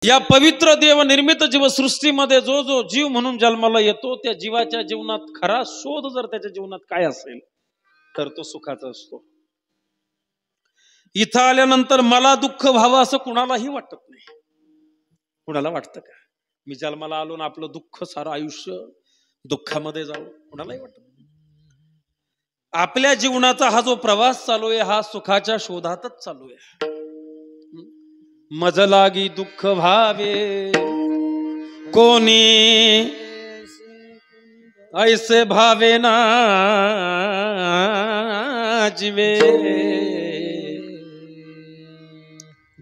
या पवित्र देव निर्मित जीवसृष्टीमध्ये जो जो जीव म्हणून जन्माला येतो त्या जीवाच्या जीवनात खरा शोध जर त्याच्या जीवनात काय असेल तर तो सुखाचा असतो. इथं आल्यानंतर मला दुःख व्हावं असं कुणालाही वाटत नाही. कुणाला वाटतं का मी जन्माला आलो ना आपलं दुःख सारं आयुष्य दुःखामध्ये जाऊ? कुणालाही वाटत नाही. आपल्या जीवनाचा हा जो प्रवास चालू आहे हा सुखाच्या शोधातच चालू आहे. मज लागी दुःख व्हावे कोणी ऐसे भावे ना जीवे.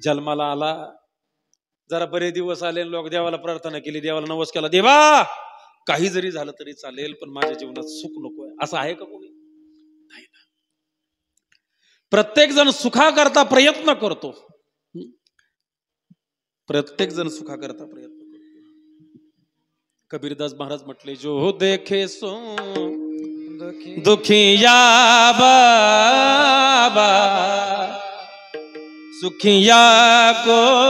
जन्माला आला जरा बरे दिवस आले लोक देवाला प्रार्थना केली देवाला नवस केला देवा काही जरी झालं तरी चालेल पण माझ्या जीवनात सुख नको आहे असं आहे का कोणी? नाही ना. प्रत्येक जण सुखाकरता प्रयत्न करतो. प्रत्येक जण सुखाकरता प्रयत्न करतो. कबीरदास महाराज म्हटले जो देखे सो दुखिया बाबा सुखिया कोई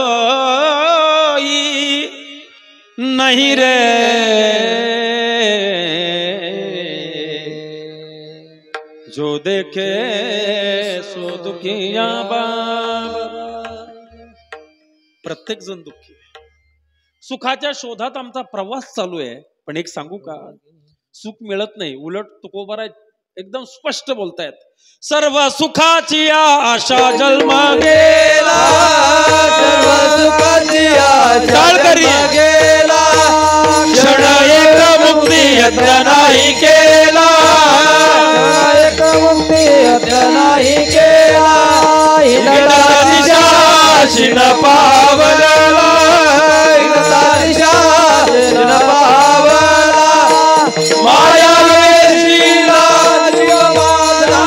नहीं रे जो देखे सो दुखिया बाबा. प्रत्येक जण दुःखी आहे. सुखाच्या शोधात आमचा प्रवास चालू आहे. पण एक सांगू का सुख मिळत नाही उलट तुकोबारा एकदम स्पष्ट बोलतायत सर्व सुखाची आशा जन्म गेला सर्व सुखाची आशा जन्म गेला क्षण एक मुक्ती यत्न नाही केला एक मुक्ती यत्न नाही केला शिन पावला शिन पावला माया वेशीला जीव माझा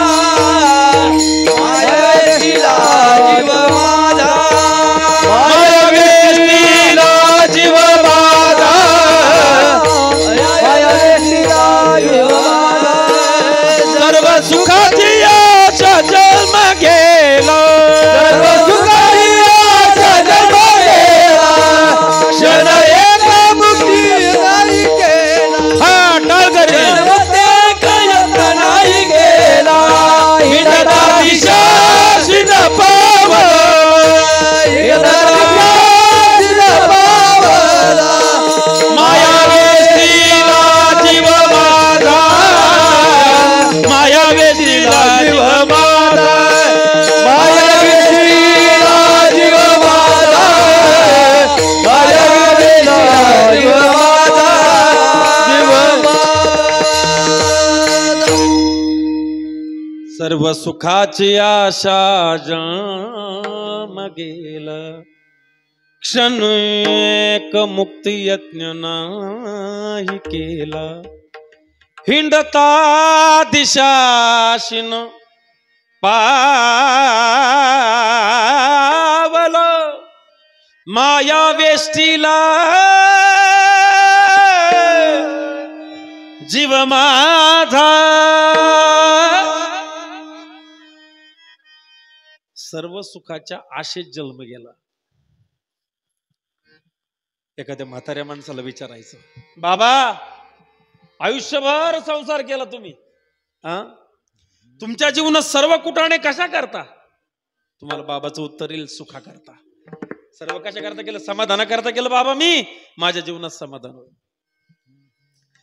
माया वेशीला जीव माझा माया वेशीला जीव माझा माया वेशीला जीव माझा सर्व सुखाची आशा जन्म गेला सर्व सुखाची आशा जन्म गेला क्षण एक मुक्ती नाही केला हा टाळ करी नाही गेला हिंडता दिशा शिन पावला माया वेशीला जीव माझा माया वेशीला जीव माझा माया वेशीला जीव माझा माया वेशीला जीव माझा जीव सर्व सुखाची आशा जाम गेला क्षण एक मुक्ती यत्न नाही केला हिंडता दिशाशिन पावल माया वेष्टीला जीव माझा. सर्व सुखाच्या आशेत जन्म गेला. एखाद्या म्हाताऱ्या माणसाला विचारायचं बाबा आयुष्यभर संसार केला तुम्ही तुमच्या जीवनात सर्व कुटाणे कशा करता? तुम्हाला बाबाचं उत्तर येईल सुखा करता. सर्व कशा करता केलं? समाधाना करता केलं बाबा मी माझ्या जीवनात समाधान होईल.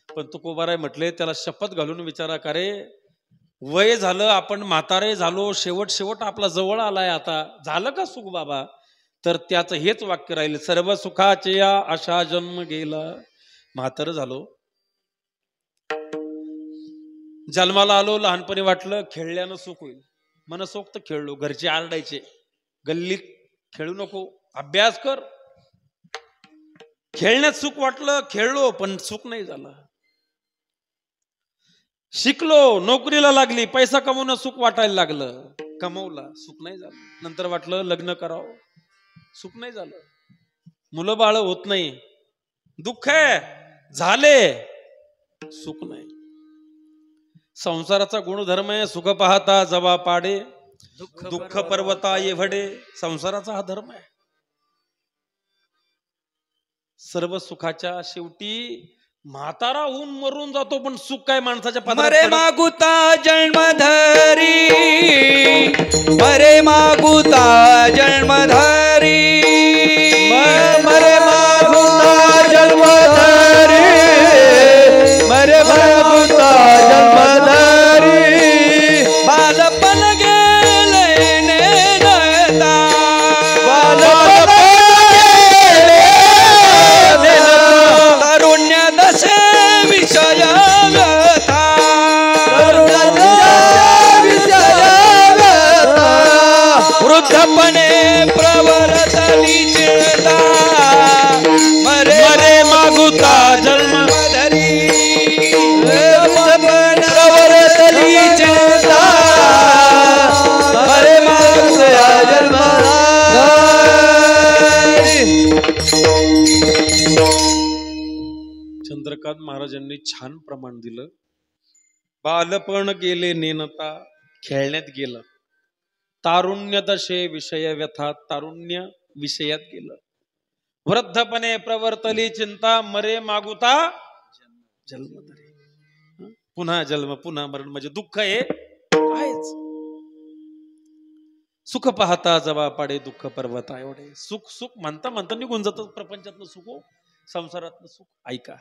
पण तुकोबाराय म्हटले त्याला शपथ घालून विचारा का रे वय झालं आपण म्हातारे झालो शेवट आपला जवळ आलाय आता झालं का सुख बाबा? तर त्याचं हेच वाक्य राहील सर्व सुखाचे या आशा जन्म गेला. म्हातारं झालो जन्माला आलो लहानपणी वाटलं खेळल्यानं सुख होईल मनसोक्त खेळलो. घरचे आरडायचे गल्लीत खेळू नको अभ्यास कर. खेळण्यात सुख वाटलं खेळलो पण सुख नाही झालं. शिकलो नोकरीला लागली पैसा कमवणं सुख वाटायला लागलं कमवला सुख नाही झालं. नंतर वाटलं लग्न करावं सुख नाही झालं. मुलं बाळ होत नाही दुःख आहे झाले सुख नाही. संसाराचा गुणधर्म आहे सुख पाहता जवा पाडे दुःख पर्वता एवढे. संसाराचा हा धर्म आहे. सर्व सुखाच्या शेवटी म्हातारा होऊन मरून जातो, पण सुख काय माणसाच्या मरे पदरात पडत. मागुता जन्मधरी, मरे मागुता जन्मधरी, मरे मागुता जन्मधरी, मरे मागुता जन्मधरी, बालपण गेले नेता, बालपण गेले तारुण्य दशे विषय व्यथा, वृद्धपणे प्रवरतली चिंता, मरे मरे मागुता जन्मधरी, वृद्धपणे प्रवरतली चिंता, मरे मागुता जन्मधरी. चंद्रकांत महाराजांनी छान प्रमाण दिलं. बालपण गेले नेनता, खेळण्यात गेलं. तारुण्य दशे विषय व्यथा, तारुण्य विषयात गेलं. वृद्धपणे प्रवर्तली चिंता, मरे मागुता जन्मधरी. पुन्हा जन्म पुन्हा मरण म्हणजे दुःख हे आहेच. सुख पाहता जवा पाडे दुःख पर्वता एवढे. सुख सुख म्हणता म्हणता निघून जातं प्रपंचातलं सुख, संसारातलं सुख. ऐका,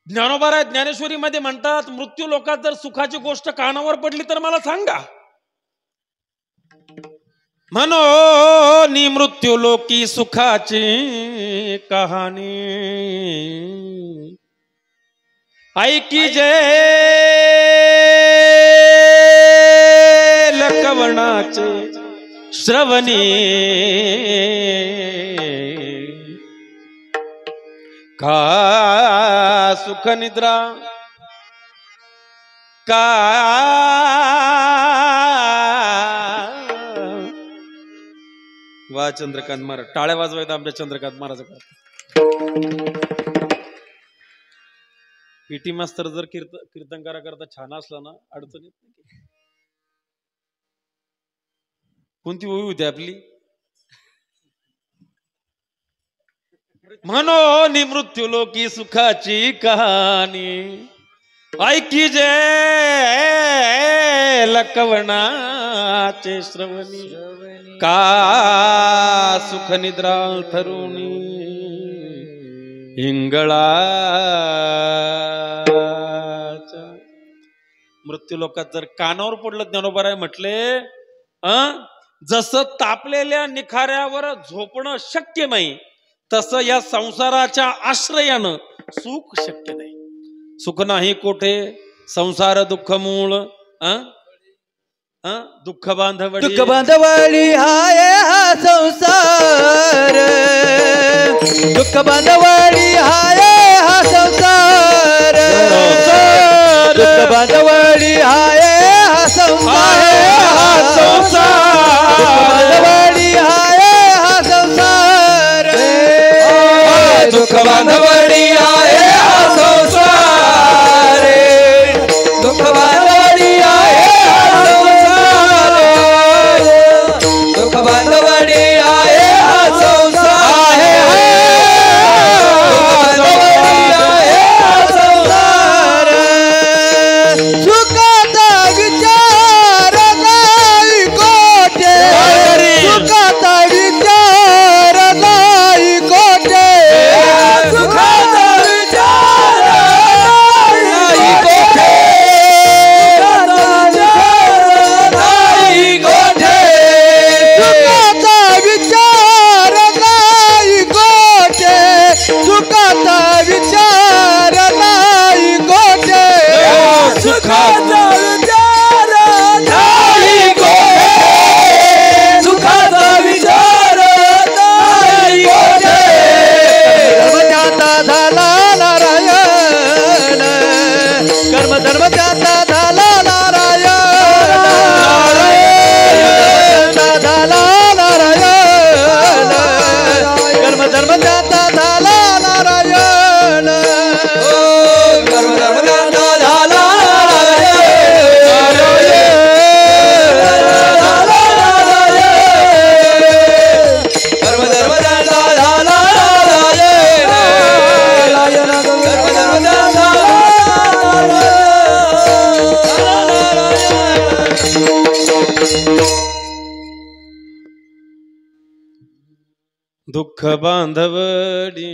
ज्ञानोबा ज्ञानेश्वरी मध्ये म्हणतात, मृत्यू लोकात जर सुखाची गोष्ट कानावर पडली तर मला सांगा. म्हणो नि मृत्यू लोकी सुखाची कहाणी, ऐकी जे लकवणाचे श्रवणी, का सुख निद्रा का वा चंद्रकांत महाराज. टाळ्या वाजवायचा आमच्या चंद्रकांत महाराज. पीटी मास्तर जर कीर्तनकारा करता छान असला ना, अडचण येत नाही. कोणती ओवी होती आपली? म्हणो नि मृत्यू लोकी सुखाची कहाणी, ऐकी जे लकवणाचे श्रवणी, का सुख निद्रा थरुणी इंगळाच्या. मृत्यू लोकात जर कानावर पडलं, ज्ञानोबा म्हटले, जसं तापलेल्या निखाऱ्यावर झोपणं शक्य नाही, तसं या संसाराच्या आश्रयानं सुख शक्य नाही. सुख नाही कोठे संसार दुःख मूळ, दुःख बांधवडी, दुःख बांधवडी हाय हा संसार, दुःख बांधवडी हाय हा संसार, दुःख बांधवडी हाय हा संसार, बांधवडी हाय हा संसार, दुःख बांधवडी हाय हा संसार, दुःख बांधवडी हाय हा संसार, दुःख बांधवडी हाय हा संसार, दुःख बांधवडी हाय हा संसार. सुखात दुःख बांधवडी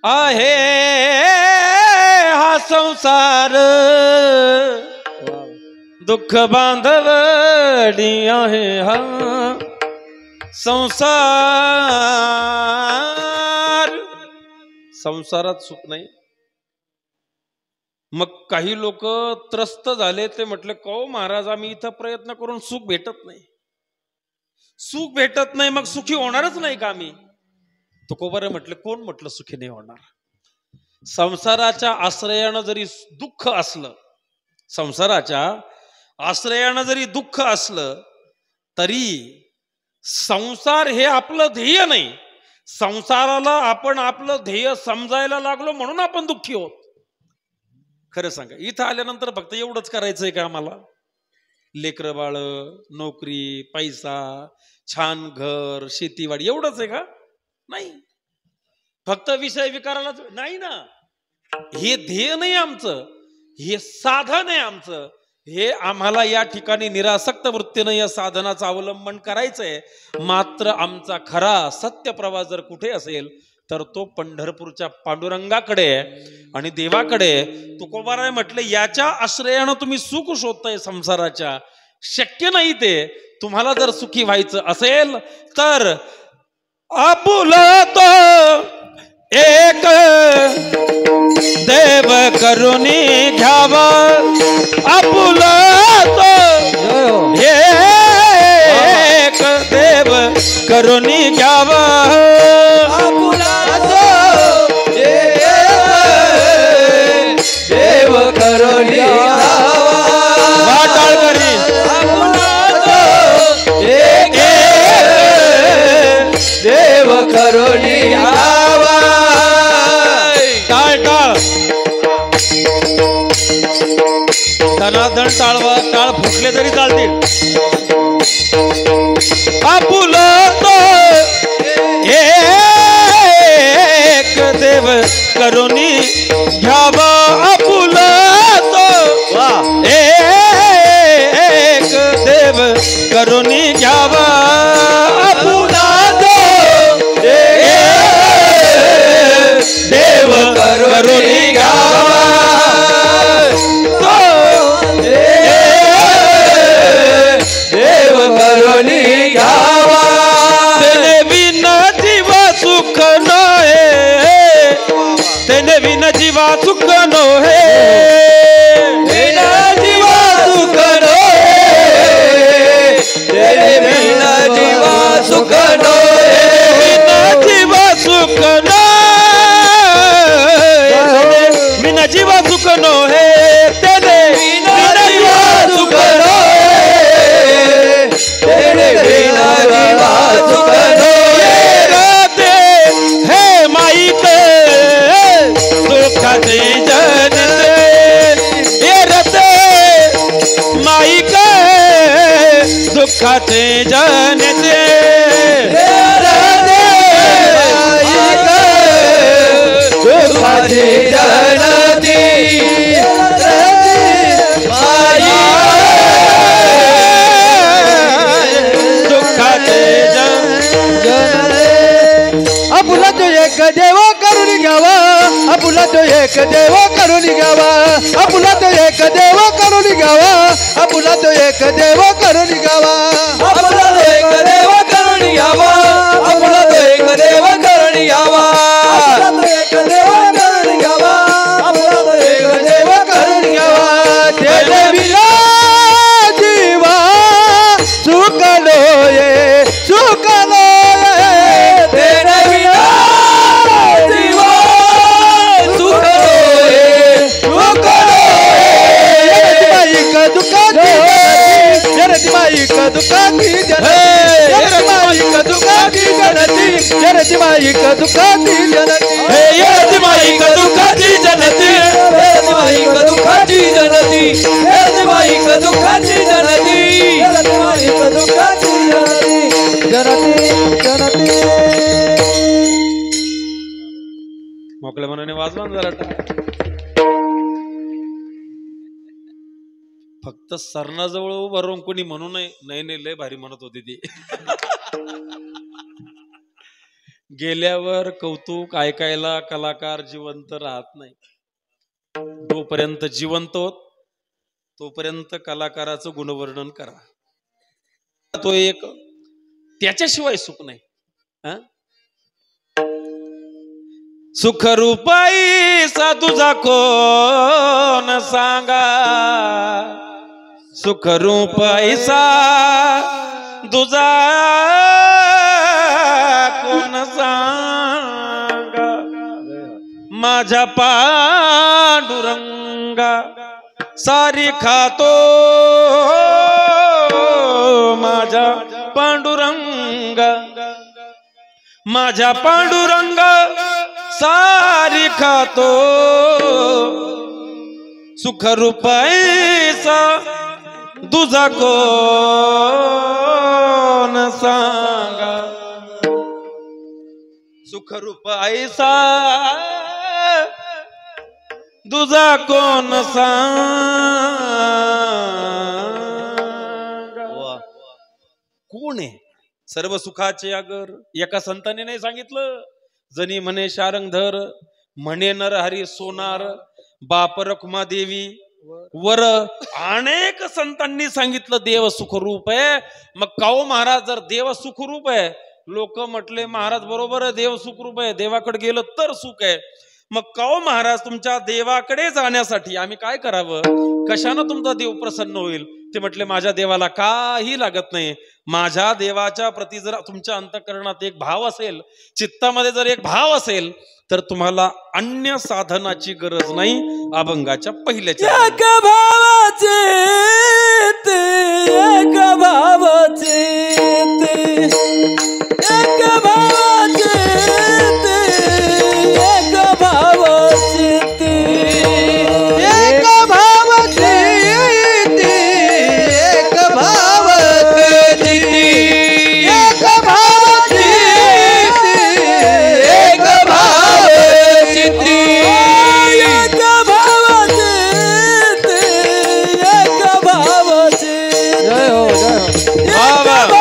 आहे हा संसार, दुःख बांधवडी आहे हा संसार. संसारात सुख नाही. मग काही लोक त्रस्त झाले. ते म्हटले को महाराज आम्ही इथं प्रयत्न करून सुख भेटत नाही, सुख भेटत नाही, मग सुखी होणारच नाही का आम्ही? तुकोबारे म्हटले कोण म्हटलं सुखी नाही होणार? संसाराच्या आश्रयानं जरी दुःख असलं, संसाराच्या आश्रयानं जरी दुःख असलं तरी संसार हे आपलं ध्येय नाही. संसाराला आपण आपलं ध्येय समजायला लागलो म्हणून आपण दुःखी होत. खरं सांगा, इथं आल्यानंतर फक्त एवढंच करायचंय का आम्हाला? लेकरं बाळ, नोकरी, पैसा, छान घर, शेतीवाडी एवढंच आहे का? नाही. फक्त विषय विकारालाच नाही ना. हे ध्येय नाही आमचं, हे साधन आहे आमचं. हे आम्हाला या ठिकाणी निरासक्त वृत्तीनं या साधनाचं अवलंबन करायचंय. मात्र आमचा खरा सत्य प्रवास जर कुठे असेल तर तो पंढरपूरच्या पांडुरंगाकडे आणि देवाकडे. तुकोबाराय म्हटले याच्या आश्रयानं तुम्ही सुख शोधताय संसाराच्या, शक्य नाही ते. तुम्हाला जर सुखी व्हायचं असेल तर आपुला तो एक देव करुणी घ्यावा, आपुला तो एक देव करुणी घ्यावा, आपुला तो एक देव करुणी घ्यावा, वाटाळ करी आपुला तो एक देव करुणी घ्यावा. टाळ टाळ धनाधन टाळवा, टाळ फुटले तरी चालतील. आपुला तो एक देव करुणी घ्यावा, आपुला तो एक देव करुणी घ्यावा, आपुला तो देव करुणी घ्यावा, देव करुणी घ्यावा. तेने बिना जीवा सुख नये, तेने बिना जीवा सुख नये, बिना जीवा सुख नये, तेरे बिना जीवा सुख नये, बिना जीवा सुख नये, बिना जीवा सुख नये, तेने बिना जीवा सुख नये, तेरे बिना जीवा सुख नये. राधे हे माईके सुखाचे जनते, ये रते माईके सुखाचे जनते, सुखाची जनती सुखाचे आपुला तो एक देव करून घ्यावा, आपुला तो एक देव करून घ्यावा, आपुला तो एक देव करून घ्यावा, आपुला तो एक देव करून घ्यावा, आपुला तो एक देव करून घ्यावा, आपुला तो एक देव करून घ्यावा, आपुला तो एक देव करून घ्यावा, आपुला तो एक देव करून घ्यावा. तेरे बिना जीवा सुख नये, सुख नये, तेरे बिना जीवा सुख नये, सुख नये. माईक दुःखाची जनती, माईक दुःखाची जनती, माईक दुःखाची जनती, जनती माईक दुःखाची जनती, ये माईक दुःखाची जनते, माईक दुःखाची जनती, माईक दुःखाची जनती, माईक दुःखाची जनती, जनती जनती. मोकळ्या मनाने वाजवा ना जरा. फक्त सरणाजवळ उभं राहून कोणी म्हणू नये, नाही नाही लय भारी म्हणत होती ती. गेल्यावर कौतुक ऐकायला कलाकार जिवंत राहत नाही. जोपर्यंत जिवंत होत तोपर्यंत कलाकाराचं गुणवर्णन करा. तो एक त्याच्याशिवाय सुख नाही. सुखरूपाई सा तुझा कोण सांगा, सुखरूपाई सा तुझा कोण सांगा, माझ्या पांडुरंगा सारी खातो, माझ्या पांडुरंगा, माझ्या पांडुरंगा सारी खातो, सुखरूपाईचा तुझा कोण सांगा, सुखरूपाईचा तुझा कोण सांगा. कोण आहे सर्व सुखाचे अगर? एका संताने नाही सांगितलं, जनी म्हणे शारंगधर, म्हणे नर हरी सोनार, बाप रखुमा देवी वर. अनेक संतांनी सांगितलं देव सुखरूप आहे. मग काऊ महाराज जर देव सुखरूप आहे, लोक म्हटले महाराज बरोबर आहे, देव सुखरूप आहे, देवाकडे गेलं तर सुख आहे. मग काऊ महाराज तुमच्या देवाकडे जाण्यासाठी आम्ही काय करावं, कशानं तुमचा देव प्रसन्न होईल? ते म्हटले माझ्या देवाला काही लागत नाही. माझ्या देवाच्या प्रती जर तुमच्या अंतःकरणात एक भाव असेल, चित्तामध्ये जर एक भाव असेल, तर तुम्हाला अन्य साधनाची गरज नाही. अभंगाच्या पहिल्याच्या एक भावाचे एक भावाचे एक भावाचे एक भावाचे एक भावाचे एक भावाचे एक भावाचे एक भावाचे एक भावाचे एक भावाचे जय हो जय हो बाबा.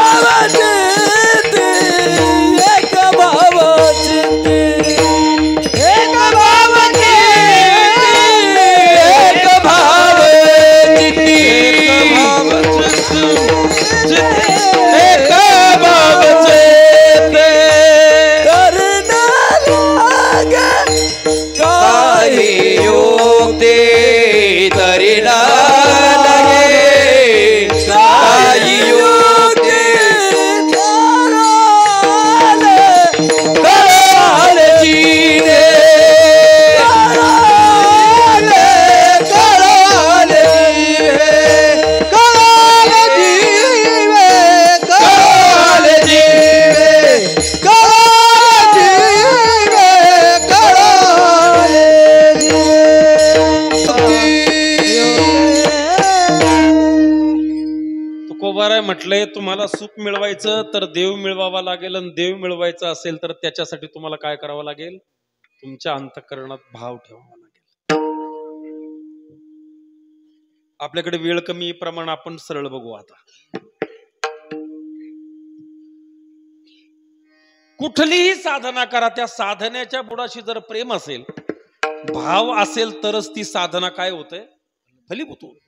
म्हटलंय तुम्हाला सुख मिळवायचं तर देव मिळवावा लागेल, आणि देव मिळवायचं असेल तर त्याच्यासाठी तुम्हाला काय करावं लागेल? तुमच्या अंतःकरणात भाव ठेवावा लागेल. आपल्याकडे वेळ कमी प्रमाण आपण सरळ बघू. आता कुठलीही साधना करा, त्या साधनेच्या बुडाशी जर प्रेम असेल, भाव असेल, तरच ती साधना काय होते? फलीभूत होते.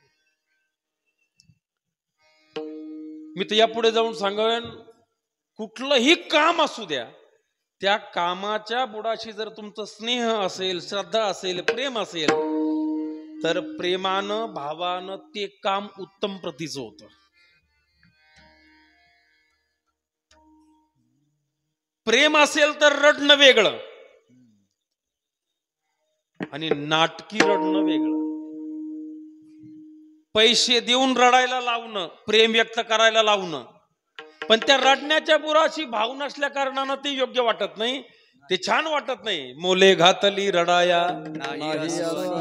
मी तर यापुढे जाऊन सांगेन, कुठलंही काम असू द्या, त्या कामाच्या बुडाशी जर तुमचं स्नेह असेल, श्रद्धा असेल, प्रेम असेल, तर प्रेमानं भावानं ते काम उत्तम प्रतीचं होतं. प्रेम असेल तर रडणं वेगळं आणि नाटकी रडणं वेगळं. पैसे देऊन रडायला लावणं, प्रेम व्यक्त करायला लावणं, पण त्या रडण्याच्या बुराशी भाव नसल्या कारणानं ते योग्य वाटत नाही, ते छान वाटत नाही. मोले घातली रडाया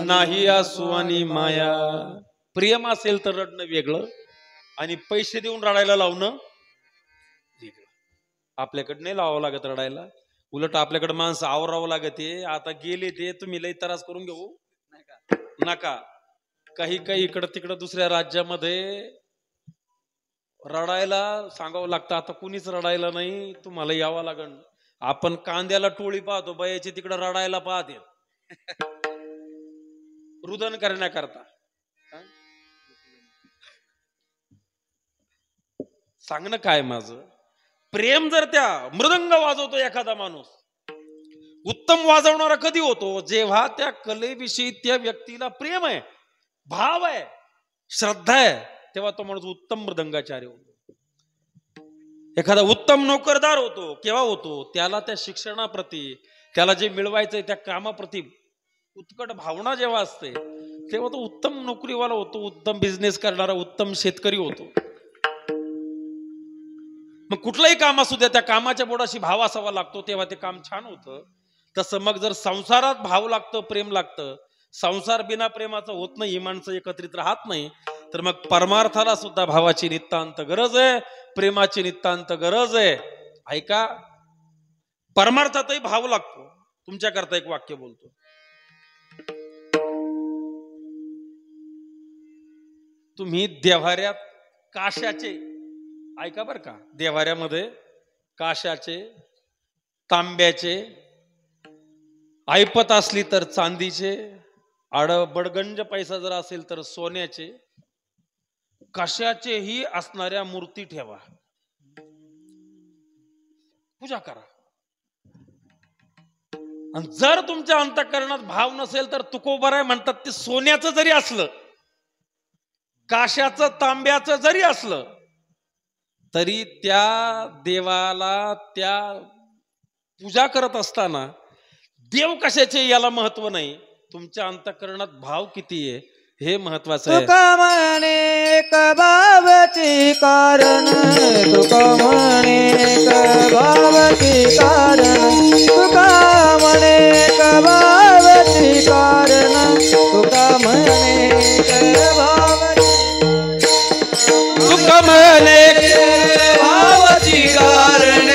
नाही आसू आणि माया. प्रेम असेल तर रडणं वेगळं आणि पैसे देऊन रडायला लावणं वेगळं. आपल्याकडे नाही लावावं लागत रडायला, उलट आपल्याकडे माणसं आवरावं लागत. आता गेले ते तुम्ही लई त्रास करून घेऊ नका. काही काही इकडं तिकडं दुसऱ्या राज्यामध्ये रडायला सांगावं लागतं. आता कुणीच रडायला नाही, तुम्हाला यावं लागण. आपण कांद्याला टोळी पाहतो, बायाची तिकडे रडायला पाहते रुदन करण्याकरता. सांगणं काय माझं, प्रेम जर त्या मृदंग वाजवतो एखादा माणूस, उत्तम वाजवणारा कधी होतो, जेव्हा त्या कलेविषयी त्या व्यक्तीला प्रेम आहे, भाव आहे, श्रद्धा आहे, तेव्हा तो माणूस उत्तम मृदंगाचार्य होतो. एखादा उत्तम नोकरदार होतो केव्हा होतो, त्याला त्या शिक्षणाप्रती, त्याला जे मिळवायचंय त्या कामाप्रती उत्कट भावना जेव्हा असते, तेव्हा तो उत्तम नोकरीवाला होतो, उत्तम बिझनेस करणारा, उत्तम शेतकरी होतो. मग कुठलंही काम असू द्या, त्या कामाच्या बोडाशी भाव असावा लागतो, तेव्हा ते काम छान होतं. तसं मग जर संसारात भाव लागतं, प्रेम लागतं, संसार बिना प्रेमाचं होत नाही, ही माणसं एकत्रित राहत नाही, तर मग परमार्थाला सुद्धा भावाची नितांत गरज आहे, प्रेमाची नितांत गरज आहे. ऐका, परमार्थातही भाव लागतो. तुमच्याकरता एक वाक्य बोलतो. तुम्ही देव्हाऱ्यात काशाचे, ऐका बर का, देव्हाऱ्यामध्ये काशाचे, तांब्याचे, ऐपत असली तर चांदीचे, बडगंज पैसा जर असेल तर सोन्याचे, कशाचेही असणाऱ्या मूर्ती ठेवा, पूजा करा. आणि जर तुमच्या अंतःकरणात भाव नसेल तर तुकोबराय म्हणतात, ते सोन्याचं जरी असलं, काशाचं, तांब्याचं जरी असलं, तरी त्या देवाला त्या पूजा करत असताना देव कशाचे याला महत्व नाही, तुमच्या अंतःकरणात भाव किती आहे हे महत्वाचं आहे. तुका म्हणे भावाची कारण, तुका म्हणे भावाची कारण, तुका म्हणे भावाची कारण, तुका म्हणे तुका म्हणे भावाची कारण,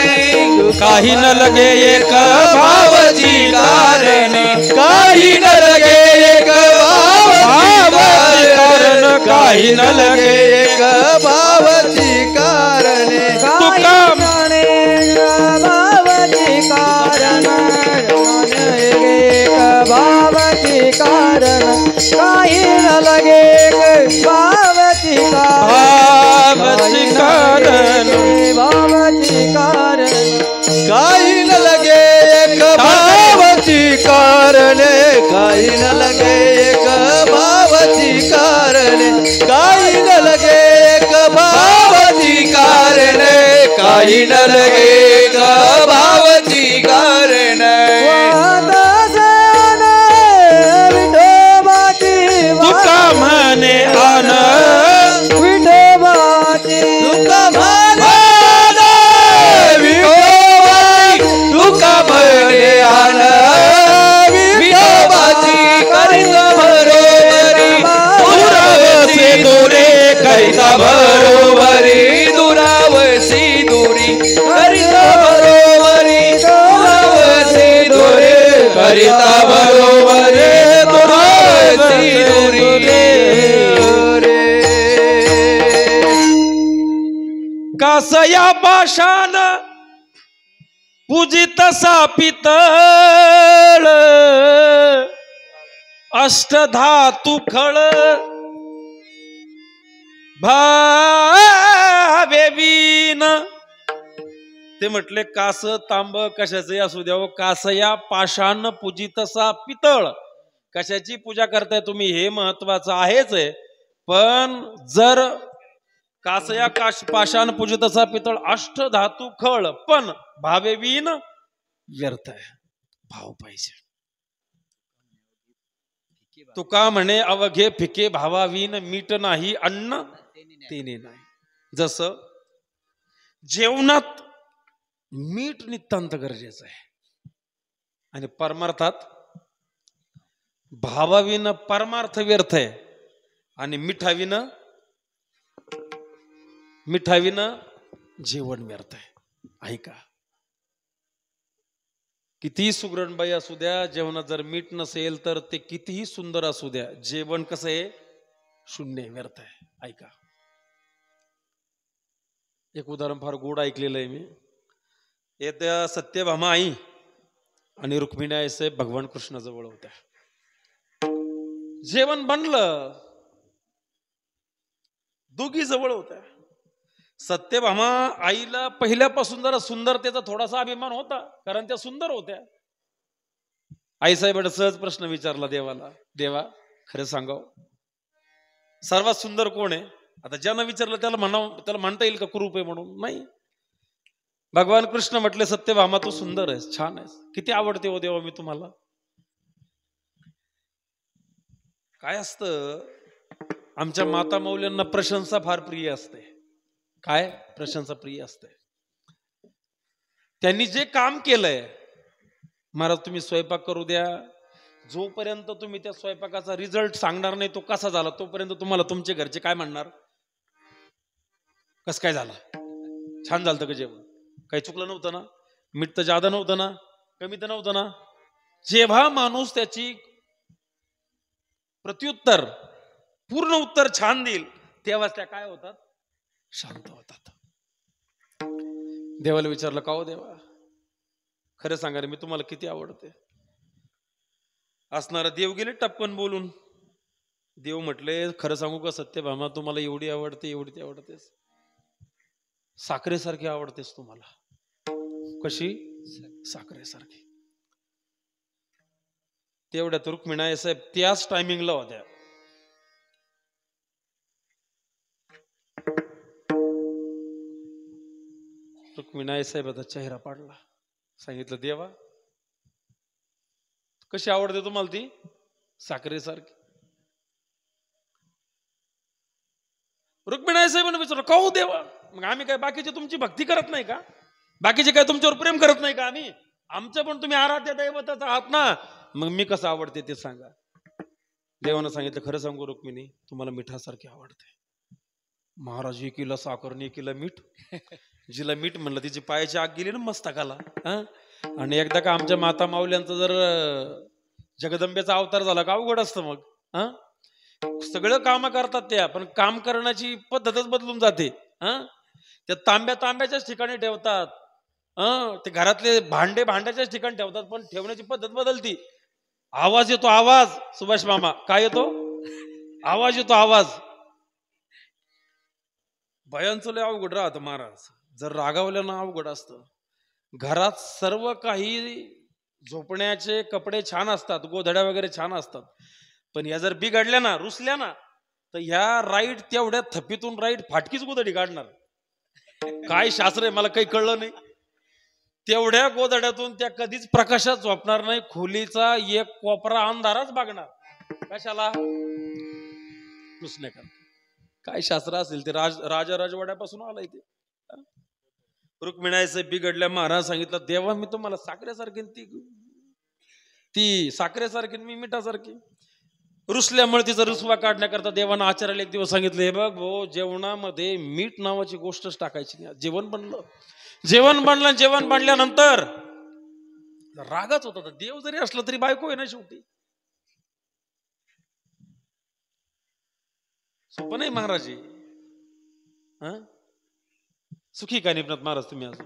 काही न लगे एक भावाची कारण, काही न लगे एक कारण, काही न लगे एक भावाची कारण, तुका म्हणे भावाची कारण, एक भावाची कारण, काही न लगे एक भावाची कारण, भावाची कारण, काही न लगे एक भावाची कारण, काही न लगे एक भावाची कारण, काही न लगे एक भावाची कारण, काही न लगे एक भावाची कारण. तुका म्हणे आन विठोबाची, तुका म्हणे तुका म्हणे आन विठोबाची, करीत बरोबरी दुरावसे दुरे करिता बरोबरी, दुरावसी दुरी करीत बरोबरी, दुरावसी दुरी करीता बरोबरी, दुरावसी दुरी. कासया पाषाण पूजित सा पितळ, अष्टधातू खळ भावे वीण. ते म्हटले कास तांब कशाचे असू द्या, कासया पाषाण पूजितसा पितळ, कशाची पूजा करताय तुम्ही हे महत्वाचं आहेच आहे, पण जर कासया पाषाण पूजितसा पितळ, अष्टधातू खळ, पण भावे वीण व्यर्थ आहे. भाव पाहिजे. तुका म्हणे अवघे फिके भावावीन, मीठ नाही अन्न तेने नाही. जसं जेवणात मीठ नितांत गरजेचं आहे, आणि परमार्थात भावाविन परमार्थ व्यर्थ आहे, आणि मिठाविन जेवण व्यर्थ आहे. ऐका, कितीही सुगरणबाई असू द्या, जेवणात जर मीठ नसेल तर ते कितीही सुंदर असू द्या, जेवण कसं आहे, शून्य, व्यर्थ आहे. ऐका, एक उदाहरण फार गोड ऐकलेलं आहे मी. येत्या सत्यभामा आई आणि रुक्मिणी आई साहेब भगवान कृष्ण जवळ होत्या. जेवण बनलं, दोघी जवळ होत्या. सत्यभामा आईला पहिल्यापासून जरा सुंदरतेचा थोडासा अभिमान होता, कारण त्या सुंदर होत्या. आईसाहेबांनी सहज प्रश्न विचारला देवाला, देवा खरं सांगाव सर्वात सुंदर कोण आहे? आता ज्यानं विचारलं त्याला म्हणता येईल का कुरूप आहे म्हणून? नाही. भगवान कृष्ण म्हटले, सत्यभामा तू सुंदर आहेस, छान आहेस, किती आवडते हो देवा मी तुम्हाला. काय असतं, आमच्या माता मौल्यांना प्रशंसा फार प्रिय असते. काय प्रशंसा प्रिय असते. त्यांनी जे काम केलंय, महाराज तुम्ही स्वयंपाक करू द्या, जोपर्यंत तुम्ही त्या स्वयंपाकाचा रिझल्ट सांगणार नाही तो कसा झाला, तोपर्यंत तुम्हाला तुमचे घरचे काय म्हणणार? कस काय झाला, छान झालं का जेवण, काही चुकलं नव्हतं ना, मीठ तर जादा नव्हतं ना, कमी तर नव्हतं ना. जेव्हा माणूस त्याची प्रत्युत्तर पूर्ण उत्तर छान देईल, तेव्हाच त्या काय होतात? शांत होतात. देवाला विचारलं, का हो देवा खरं सांगा रे, मी तुम्हाला किती आवडते? असणारा देव गेले टपकन बोलून. देव म्हटले, खरं सांगू का सत्यभामा, तुम्हाला एवढी आवडते, एवढी ती आवडतेस, साखरेसारखी आवडतेस तुम्हाला. कशी? साखरेसारखी. तेवढ्यात रुक्मिणी साहेब त्याच टायमिंगला होत्या. रुक्मिणी साहेबाचा चेहरा पाडला. सांगितलं, देवा कशी आवडते तुम्हाला ती? साखरेसारखी. रुक्मिणी साहेबांना विचारलं, का हो देवा, मग आम्ही काय बाकीचे तुमची भक्ती करत नाही का? बाकीचे काय तुमच्यावर प्रेम करत नाही का? आम्ही आमचं पण तुम्ही आराध्य दैवताचा आहात ना, मग मी कसं आवडते ते सांगा. देवानं सांगितलं, खरं सांगू रुक्मिणी, तुम्हाला मिठासारखी आवडते. महाराज एकीला साखर आणि एकीला मीठ. जिला मीठ म्हणलं तिची पायाची आग गेली ना मस्तकाला. आणि एकदा का आमच्या माता माऊल्यांचा जर जगदंबेचा अवतार झाला का अवघड असतं मग. सगळं काम करतात त्या, पण काम करण्याची पद्धतच बदलून जाते. त्या तांब्याच्याच ठिकाणी ठेवतात. ते घरातले भांडे भांड्याच्याच ठिकाणी ठेवतात, पण ठेवण्याची पद्धत बदलती. आवाज येतो, आवाज. सुभाष मामा, काय येतो? आवाज येतो, आवाज. भयांचं लय अवघड राहतं महाराज. जर रागावलं ना अवघड असतं. घरात सर्व काही झोपण्याचे कपडे छान असतात, गोधड्या वगैरे छान असतात, पण या जर बिघडल्या ना, रुसल्या ना, तर ह्या राईट तेवढ्या थपीतून राईट फाटकीच गोधडी काढणार. काय शास्त्र आहे मला काही कळलं नाही. तेवढ्या गोधड्यातून त्या कधीच प्रकाशात झोपणार नाही. खोलीचा एक कोपरा अंधारच बघणार. कशाला? रुसण्याकरता. काय शास्त्र असेल ते. राजा राजवाड्यापासून आलाय ते. रुक्मिणी बिघडल्या. महाराज सांगितलं, देवा मी तुम्हाला साखरेसारखी, ती साखरेसारखी, मी मिठासारखी. रुसल्यामुळे तिचा रुसवा काढण्याकरता देवानं आचार्याला एक दिवस सांगितलं, हे बघ भाऊ, जेवणामध्ये मीठ नावाची गोष्टच टाकायची नाही. जेवण बनलं, जेवण बनल्यानंतर रागाच होता. देव जरी असला तरी बायको आहे ना शेवटी. सोपं नाही महाराज. सुखी का निपनात महाराज तुम्ही अजून?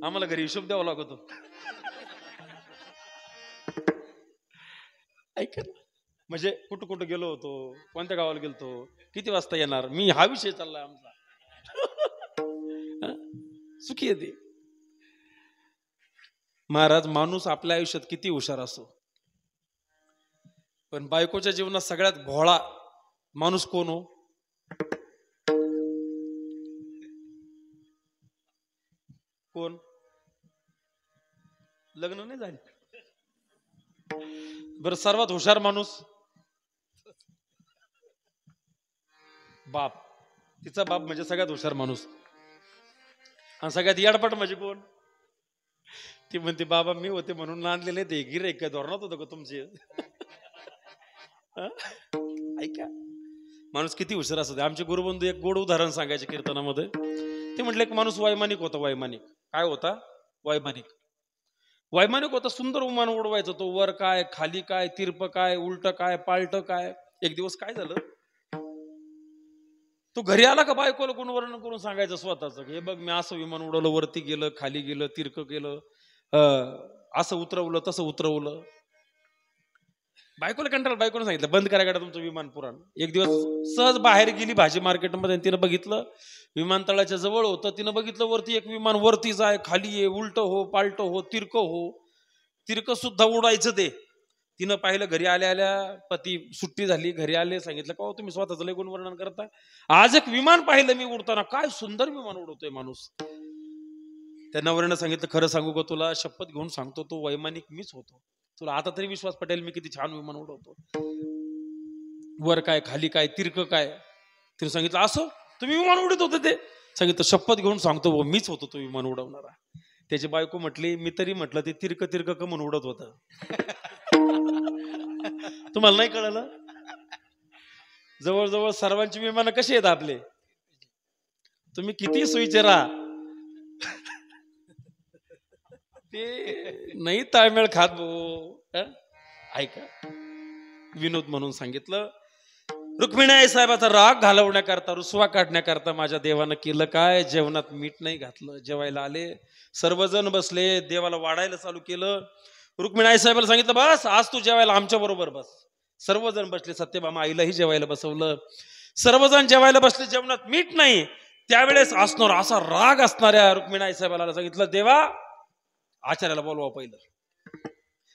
आम्हाला घरी हिशोब द्यावा लागतो. ऐका ना, म्हणजे कुठं कुठं गेलो होतो, कोणत्या गावाला गेलतो, किती वाजता येणार, मी हा विषय चाललाय आमचा. सुखी आहे ते महाराज. माणूस आपल्या आयुष्यात किती हुशार असो, पण बायकोच्या जीवनात सगळ्यात भोळा माणूस कोण हो? कोण? लग्न नाही झाले बरं, सर्वात हुशार माणूस बाप. तिचा बाप म्हणजे सगळ्यात हुशार माणूस. आणि सगळ्यात येडपट म्हणजे कोण? ती म्हणते, बाबा मी होते म्हणून आणलेले ते गिऱ्हाईक काय धोरणात होतं का तुमचे? ऐका, माणूस किती हुशार असतो. आमचे गुरुबंधू एक गोड उदाहरण सांगायचे कीर्तनामध्ये. ते म्हटले एक माणूस वैमानिक होता. वैमानिक काय होता? वैमानिक होता. सुंदर विमान उडवायचा तो. वर काय, खाली काय, तिरप काय, उलट काय, पालट काय. एक दिवस काय झालं, तो घरी आला का बायकोला कोण वर्णन करून सांगायचं स्वतःच, हे बघ मी असं विमान उडवलं, वरती गेलं, खाली गेलं, तिरक केलं, असं उतरवलं, तसं उतरवलं. बायकोला कंटाळा, बायकोने सांगितलं बंद करा गाडा तुमचं विमान पुराण. एक दिवस सहज बाहेर गेली भाजी मार्केटमध्ये, तिनं बघितलं विमानतळाच्या जवळ होतं, तिनं बघितलं वरती एक विमान वरती जाय, खाली ये, उलट हो, पालट हो, तिरक हो, तिरक सुद्धा उडायचं ते. तिनं पाहिलं. घरी आल्या आल्या पती सुट्टी झाली, घरी आले, सांगितलं का तुम्ही स्वतःचं लय गुण वर्णन करता, आज एक विमान पाहिलं मी उडताना, काय सुंदर विमान उडवतोय माणूस. त्या नवऱ्यानं सांगितलं खरं सांगू का तुला, शपथ घेऊन सांगतो तो वैमानिक मीच होतो, तुला आता तरी विश्वास पटेल मी किती छान विमान उडवतो, वर काय खाली काय तिरक काय. तिने सांगितलं असं तुम्ही विमान उडत होते ते, सांगितलं शपथ घेऊन सांगतो मीच होतो तो विमान उडवणारा. त्याची बायको म्हटली मी तरी म्हटलं ते तिरक तिरक कमून उडत होत. तुम्हाला नाही कळलं, जवळजवळ सर्वांची विमानं कशी आहेत आपले, तुम्ही किती सोयीचे राहा ते नाही ताळमेळ खात भाऊ. ऐका, विनोद म्हणून सांगितलं. रुक्मिणी आई साहेबाचा राग घालवण्याकरता, रुसवा काढण्याकरता माझ्या देवानं केलं काय, जेवणात मीठ नाही घातलं. जेवायला आले, सर्वजण बसले, देवाला वाढायला चालू केलं. रुक्मिणी आई साहेबाला सांगितलं बस आज तू जेवायला आमच्या बरोबर बस. सर्वजण बसले, सत्यभामा आईलाही जेवायला बसवलं. सर्वजण जेवायला बसले, जेवणात मीठ नाही. त्यावेळेस असणार असा राग असणाऱ्या रुक्मिणी आई साहेबाला सांगितलं देवा आचार्याला बोलवा पहिलं.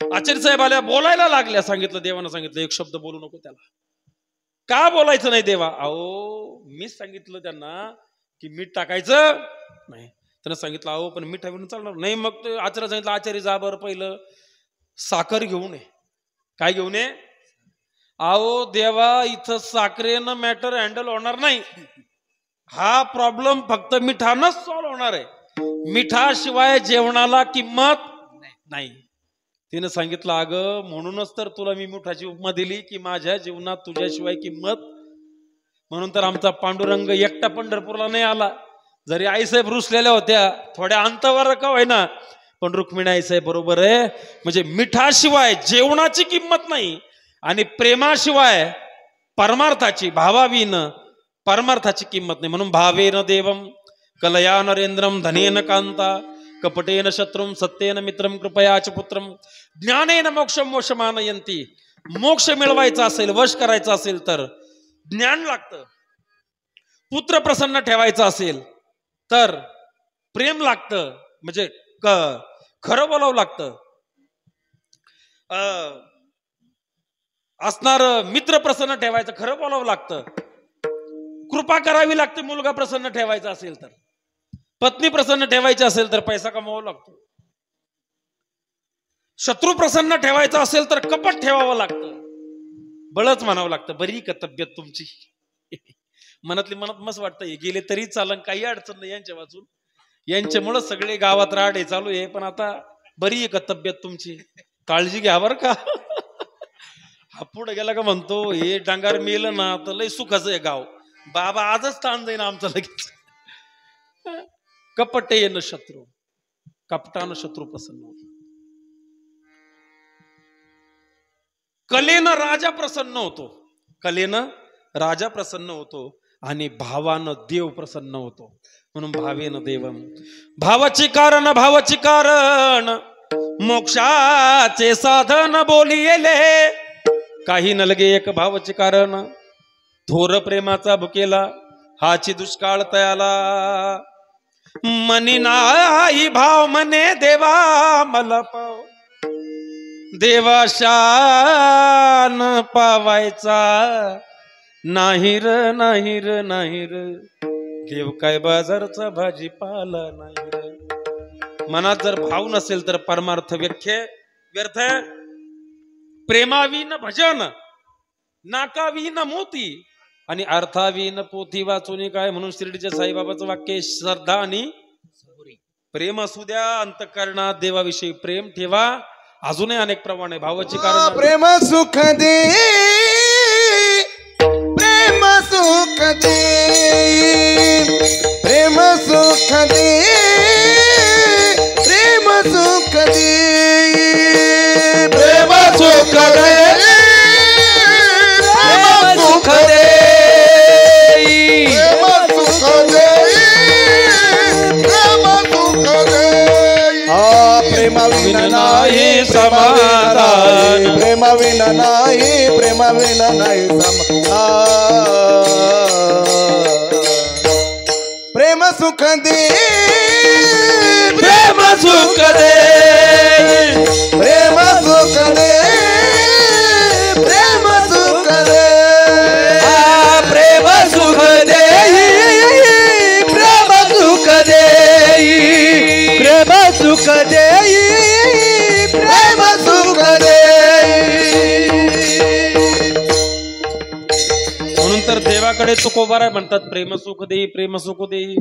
आचार्य साहेब आल्या, बोलायला लागल्या. सांगितलं देवानं सांगितलं एक शब्द बोलू नको त्याला. का बोलायचं नाही देवा? अहो मीच सांगितलं त्यांना की मीठ टाकायचं नाही. त्यानं सांगितलं अहो पण मीठ टाकून चालणार नाही. मग ते आचार्य सांगितलं आचार्य जा बरं पहिलं साखर घेऊन ये. काय घेऊन ये? अहो देवा इथं साखरेनं मॅटर हँडल होणार नाही. हा प्रॉब्लेम फक्त मिठानच सॉल्व्ह होणार आहे. मिठाशिवाय जेवणाला किंमत नाही. तिने सांगितलं अगं म्हणूनच तर तुला मी मिठाची उपमा दिली की माझ्या जीवनात तुझ्याशिवाय किंमत. म्हणून तर आमचा पांडुरंग एकटा पंढरपूरला नाही आला. जरी आईसाहेब रुसलेल्या होत्या थोड्या अंतावर का होईना, पण रुक्मिणी आईसाहेब बरोबर आहे. म्हणजे मिठाशिवाय जेवणाची किंमत नाही आणि प्रेमाशिवाय परमार्थाची, भावाविन परमार्थाची किंमत नाही. म्हणून भावेन देवम कलया नरेंद्रम धनेन कांता कपटेन शत्रुम सत्येन मित्रम कृपयाच पुत्रम ज्ञानेन मोक्षम मोक्षमानयंती. मोक्ष मिळवायचा असेल, वश करायचा असेल तर ज्ञान लागतं. पुत्र प्रसन्न ठेवायचा असेल तर प्रेम लागतं, म्हणजे खरं बोलावं लागतं. असणार मित्र प्रसन्न ठेवायचं, खरं बोलावं लागतं. कृपा करावी लागते मुलगा प्रसन्न ठेवायचा असेल तर. पत्नी प्रसन्न ठेवायची असेल तर पैसा कमवावा लागतो. शत्रू प्रसन्न ठेवायचा असेल तर कपट ठेवावं लागतं, बळच म्हणावं लागतं. बरी का तब्येत तुमची? मनातली मनात मस्त वाटतं हे गेले तरी चालन, काही अडचण नाही यांच्या वाचून. यांच्यामुळं सगळे गावात राडे चालू आहे. पण आता बरी आहे का तब्येत तुमची? काळजी घ्या बरं का. हा पुढे गेला का म्हणतो हे डांगार मेलं ना तर लय सुखाचं आहे गाव. बाबा आजच ताण जाईन आमचं लगेच. कपट येणं शत्रू, कपटानं शत्रू प्रसन्न होतो. कलेनं राजा प्रसन्न होतो, कलेनं राजा प्रसन्न होतो आणि भावानं देव प्रसन्न होतो. म्हणून भावेन देवम, भावाची कारण मोक्षाचे साधन बोलिले. काही नलगे एक भावाचे कारण, थोर प्रेमाचा भुकेला हाची दुष्काळ तयाला. मनी नाही भाव मने देवा मला पाव, देवा शान पावायचा नाही र नाही र नाही र. देव काय बाजारचा भाजीपाला नाही र. मनात जर भाव नसेल तर परमार्थ व्यर्थ. प्रेमाविन भजन, नाकाविन मोती आणि अर्थाविन पोथी वाचून काय. म्हणून शिर्डीच्या साईबाबाचं वाक्य श्रद्धा आणि प्रेम असू द्या. अंतःकरणात देवाविषयी प्रेम ठेवा. अजूनही अनेक प्रमाणे भावाची कारण प्रेम सुख दे, प्रेम सुख दे, प्रेम सुख दे, प्रेम सुख दे, प्रेम सुख दे, प्रेम सुख दे, दिला नाही प्रेम सुख दे प्रेम सुख दे प्रेम सुख दे प्रेम सुख दे प्रेम सुख दे प्रेम सुख दे प्रेम सुख दे प्रेम सुख दे म्हणून तर देवाकडे तुकोबारा म्हणतात प्रेम सुख देई प्रेम सुख देई.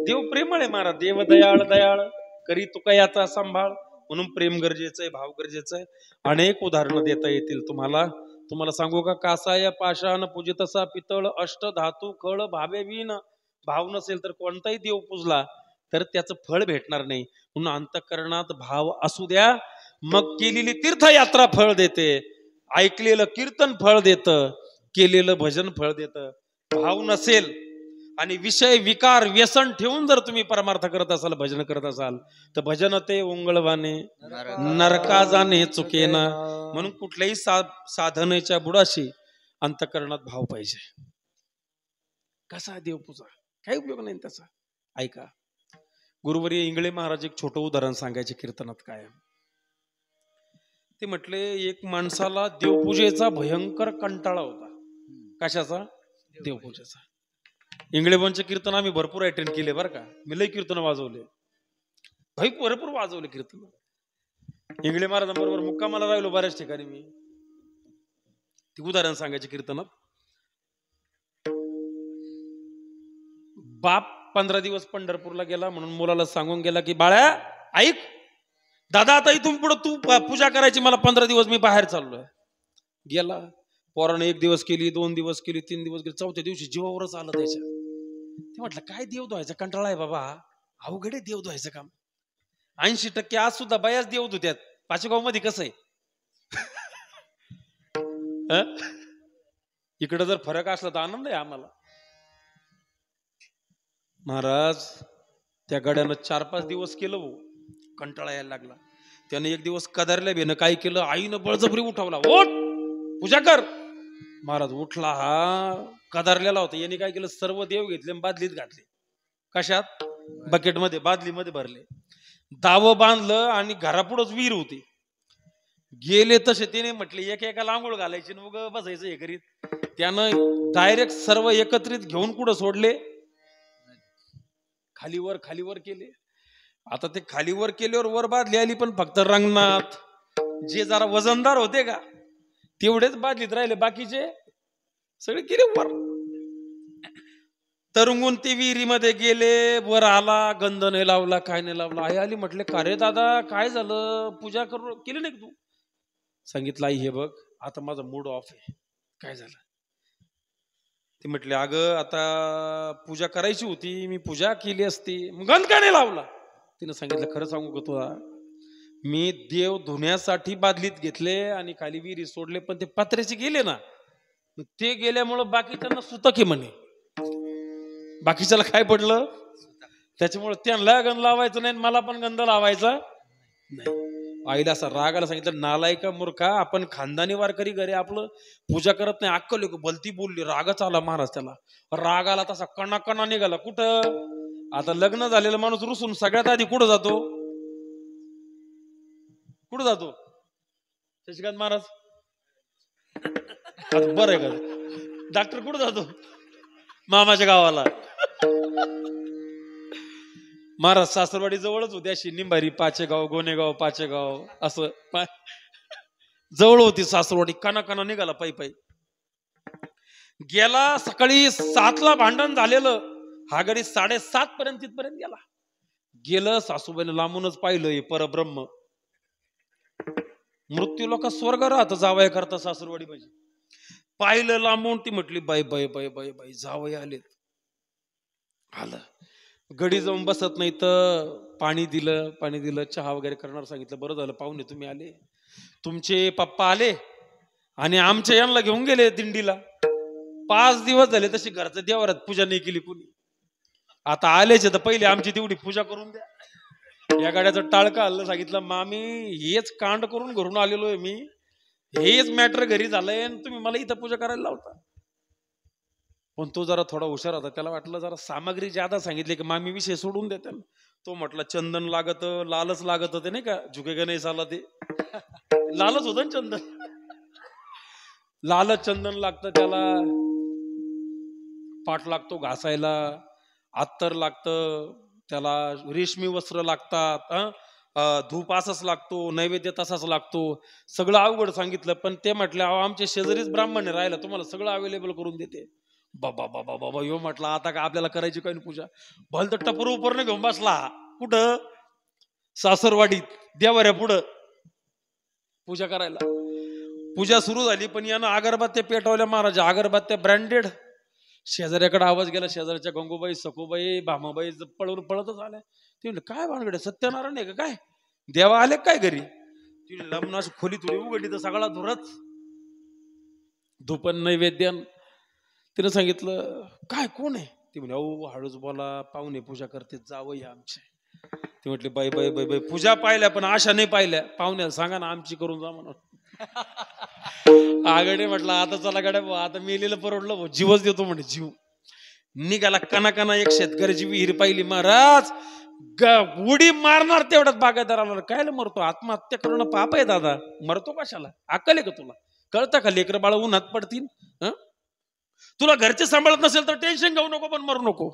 देव प्रेमळ आहे महाराज. देव दयाळ दयाळ करी तुका याचा सांभाळ. म्हणून प्रेम गरजेचं आहे, भाव गरजेचं आहे. अनेक उदाहरणं देता येतील तुम्हाला सांगू का? कासाय पाषाण पूजितसा पितळ अष्ट धातू खळ भावे विण. भाव नसेल तर कोणताही देव पूजला तर त्याचं फळ भेटणार नाही. म्हणून अंतःकरणात भाव असू द्या, मग केलेली तीर्थयात्रा फळ देते, ऐकलेलं कीर्तन फळ देतं, केलेलं भजन फळ देतं. भाव नसेल आणि विषय विकार व्यसन ठेवून जर तुम्ही परमार्थ करत असाल, भजन करत असाल, तर भजन ते उंगळवाने नरका जाणे चुकेना. म्हणून कुठल्याही साधनेच्या बुडाशी अंतःकरणात भाव पाहिजे. कसा देवपूजा काही उपयोग नाही त्याचा. ऐका, गुरुवर्य इंगळे महाराज एक छोटं उदाहरण सांगायचे कीर्तनात काय. ते म्हटले एक माणसाला देवपूजेचा भयंकर कंटाळा होता. कशाचा? देवपूजेचा. इंगळेबांचे कीर्तन आम्ही भरपूर अटेंड केले बरं का. मी लई कीर्तन वाजवले, भरपूर वाजवले कीर्तन. इंगळे महाराजांबरोबर मुक्कामाला राहिलो बऱ्याच ठिकाणी मी. ते उदाहरण सांगायचे कीर्तनात. बाप 15 दिवस पंढरपूरला गेला म्हणून मुलाला सांगून गेला की बाळा ऐक, दादा आता इथून पुढे तू पूजा करायची, मला 15 दिवस मी बाहेर चाललोय. गेला. पोरानं 1 दिवस केली, 2 दिवस केली, 3 दिवस केली, 4थ्या दिवशी जीवावरच आलं त्याच्या. ते म्हटलं काय देव धुवायचा कंटाळा आहे बाबा, अवघडे देव धुवायचं काम. 80% आज सुद्धा बयाच देव धुत्यात. पाचेगाव मध्ये कसं आहे इकडं जर फरक असला तर आनंद आहे आम्हाला. महाराज त्या गड्यानं 4-5 दिवस केलं हो, कंटाळा यायला लागला. त्याने 1 दिवस कदारल्या बेनं काय केलं, आईनं बळजबरी उठवला, ओठ पूजा कर. महाराज उठला, हा कदारलेला होता. याने काय केलं, सर्व देव घेतले बादलीत घातले. कशात? बकेटमध्ये, बादलीमध्ये भरले. दावं बांधलं आणि घरापुढंच विहीर होती. गेले तसे त्याने म्हटले एका आंघोळ घालायची मग बसायचं हे करीत. त्यानं डायरेक्ट सर्व एकत्रित घेऊन कुठं सोडले, खालीवर केले. आता ते खालीवर केल्यावर वर बादली आली, पण फक्त रंगनाथ जे जरा वजनदार होते का तेवढेच बादलीत राहिले, बाकीचे सगळे गेले वर. तरंगून ते विहिरीमध्ये गेले. वर आला, गंध नाही लावला, काय नाही लावला. आई आली, म्हटले का रे दादा काय झालं, पूजा करू केली नाही तू? सांगितलं आई हे बघ आता माझा मूड ऑफ आहे. काय झालं? ते म्हटले अगं आता पूजा करायची होती, मी पूजा केली असती, मग गंध का नाही लावला? तिने सांगितलं खरं सांगू का तुला, मी देव धुण्यासाठी बादलीत घेतले आणि खाली विहिरी सोडले, पण ते पत्र्याचे गेले ना, ते गेल्यामुळं बाकीच्यांना सुतक आहे म्हणे. बाकीच्याला काय पडलं, त्याच्यामुळे त्यांना गंध लावायचं नाही, मला पण गंध लावायचा नाही. आईला असा राग आला. सांगितलं नालायका मूर्खा, आपण खानदानी वारकरी घरी आपलं पूजा करत नाही, अक्कल भलती बोलली. रागच आला महाराज त्याला. राग आला तसा कणा निघाला. कुठं आता लग्न झालेला माणूस रुसून सगळ्यात आधी कुठं जातो? शशिकांत महाराज बरं आहे का? डॉक्टर कुठं जातो? मामाच्या गावाला. महाराज सासरवाडी जवळच होती, अशी निंबारी पाचेगाव, गोनेगाव, पाचेगाव असं जवळ होती सासरवाडी. कणा निघाला पायी गेला. सकाळी 7ला भांडण झालेलं, हा गाडी 7:30 पर्यंत तिथपर्यंत गेलं. सासूबाईनं लांबूनच पाहिलं, परब्रह्म. मृत्यू लोक स्वर्ग राहत जावया करता सासरवाडी माझी. पाहिलं लांबून. ती म्हटली बाई बाई बाई बाई बाई जावई आलेत. आलं. गडी जाऊन बसत नाही तर पाणी दिलं, चहा वगैरे करणार सांगितलं. बरं झालं पाहुणे तुम्ही आले, तुमचे पप्पा आले आणि आमच्या यांना घेऊन गेले दिंडीला. 5 दिवस झाले तशी घरच्या देवारात पूजा नाही केली कुणी. आता आलेच तर पहिले आमची तेवढी पूजा करून द्या. या गाड्याचं टाळकं आलं. सांगितलं मामी हेच कांड करून घरून आलेलो आहे मी, हेच मॅटर घरी झालंय आणि तुम्ही मला इथं पूजा करायला लावता. पण तो जरा थोडा हुशार होता, त्याला वाटलं जरा सामग्री ज्यादा सांगितली की मामी विषय सोडून देते. तो म्हटला चंदन लागत, लालच लागत, ते नाही का झुकेगा नाही साला, ते लालच होतं ना चंदन. लालच चंदन लागतं त्याला, पाठ लागतो घासायला, अत्तर लागतं त्याला, रेशमी वस्त्र लागतात, धूप असाच लागतो, नैवेद्य तसाच लागतो, सगळं अवघड सांगितलं. पण ते म्हटले अहो आमचे शेजारीच ब्राह्मण राहिला, तुम्हाला सगळं अवेलेबल करून देते. बाबा बाबा बाबा यो म्हटलं आता का आपल्याला करायची काही पूजा. भल तर टपर उपरनं घेऊन बसला कुठं, सासरवाडीत देवाऱ्या पुढं पूजा करायला. पूजा सुरू झाली, पण यानं अगरबत्त्या पेटवल्या महाराजा, अगरबत्त्या ब्रँडेड. शेजाऱ्याकडे आवाज गेला, शेजाऱ्याच्या गंगूबाई, सखूबाई, भामाबाई पळून पळतच आल्या. ते म्हणले काय भानगडे, सत्यनारायण आहे का काय, देवा आले काय घरी. तिने लग्नाची खोली थोडी उघडली तर सगळा धुरच, धुपन नैवेद्यन. तिनं सांगितलं काय कोण आहे. ती म्हणे अहो हळूच बोला, पाहुणे पूजा करते जावई आमचे. ती म्हटली बाई बाई बाई बाई पूजा पाहिल्या पण आशा नाही पाहिल्या, पाहुण्याला सांगा ना आमची करून जा म्हणून. आगडे म्हटलं आता चला गड्या भाऊ, आता मेलेलं परवडलं भाऊ, जीवच देतो म्हणे. जीव निघाला कना एक शेतकऱ्याची विहीर पाहिली महाराज, उडी मारणार तेवढ्यात बागायतदाराला, कायला मरतो, आत्महत्या करणं पाप आहे दादा, मरतो कशाला, अक्कल आहे का तुला, कळतं का लेकर बाळ उन्हात पडतील. तुला घरचे सांभाळत नसेल तर टेन्शन घेऊ नको, पण मरू नको.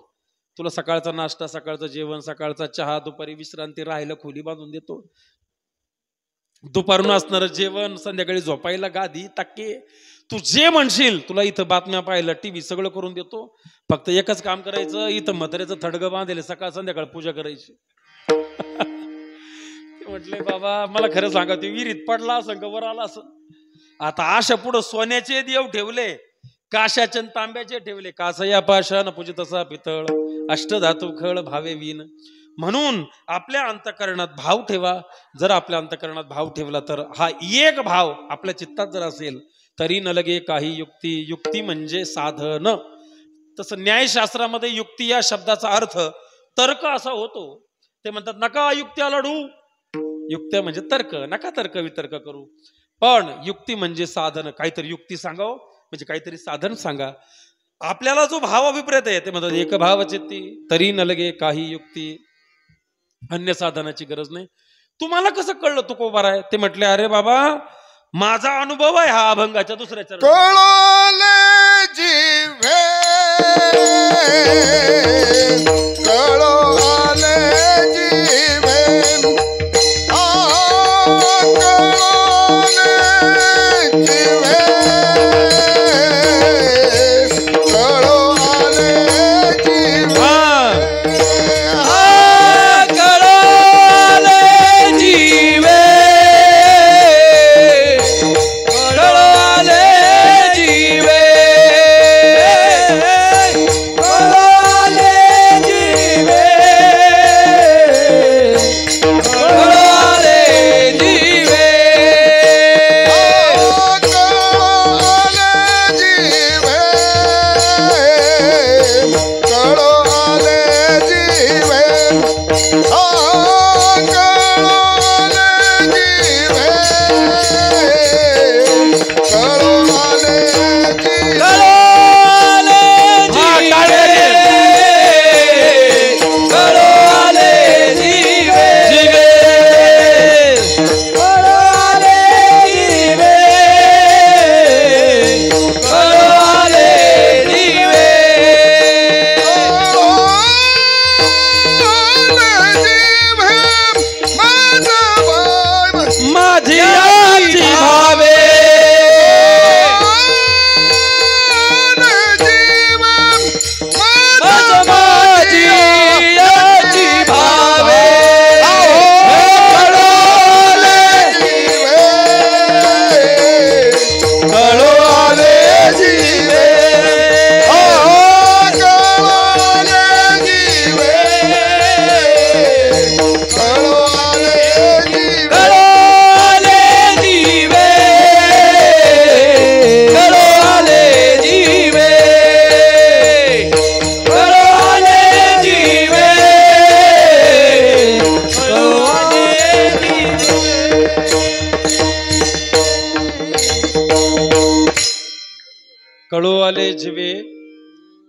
तुला सकाळचा नाश्ता, सकाळचं जेवण, सकाळचा चहा, दुपारी विश्रांती, राहायला खोली बांधून देतो, दुपारून असणारं जेवण, संध्याकाळी झोपायला गादी, तक्के, तू जे म्हणशील. तुला इथं बातम्या पाहिलं, टीव्ही सगळं करून देतो. फक्त एकच काम करायचं, इथं म्हाताऱ्याचं थडगं बांधले, सकाळ संध्याकाळ पूजा करायची. म्हटले बाबा मला खरं सांगा, ते विहिरीत पडला असं का वर आला असं. आता अशा पुढं सोन्याचे देव ठेवले, काशाचे तांब्याचे ठेवले, कासया पाषाण पूजितसा पितळ, अष्टधातू खळ भावे विन. म्हणून आपल्या अंतःकरणात भाव ठेवा. जर आपल्या अंतःकरणात भाव ठेवला तर हा एक भाव आपल्या चित्तात जर असेल तरी न लगे काही युक्ती. युक्ती म्हणजे साधन. तसं न्यायशास्त्रामध्ये युक्ती या शब्दाचा अर्थ तर्क असा होतो. ते म्हणतात नका युक्त्या लढू, युक्त्या म्हणजे तर्क, नका तर्क वितर्क करू. पण युक्ती म्हणजे साधन, काहीतरी युक्ती सांगाव म्हणजे काहीतरी साधन सांगा. आपल्याला जो भाव अभिप्रेत आहे ते म्हणतात एक भाव चित्ती तरी न लगे काही युक्ती, अन्य साधनाची गरज नाही. तुम्हाला कसं कळलं तुकोबार आहे. ते म्हटले अरे बाबा माझा अनुभव आहे हा अभंगाच्या दुसऱ्याच्या. कळोले जीवे कळोले जीवे कळोले जीवे कळोले जीवे कळोले जीवे जिवे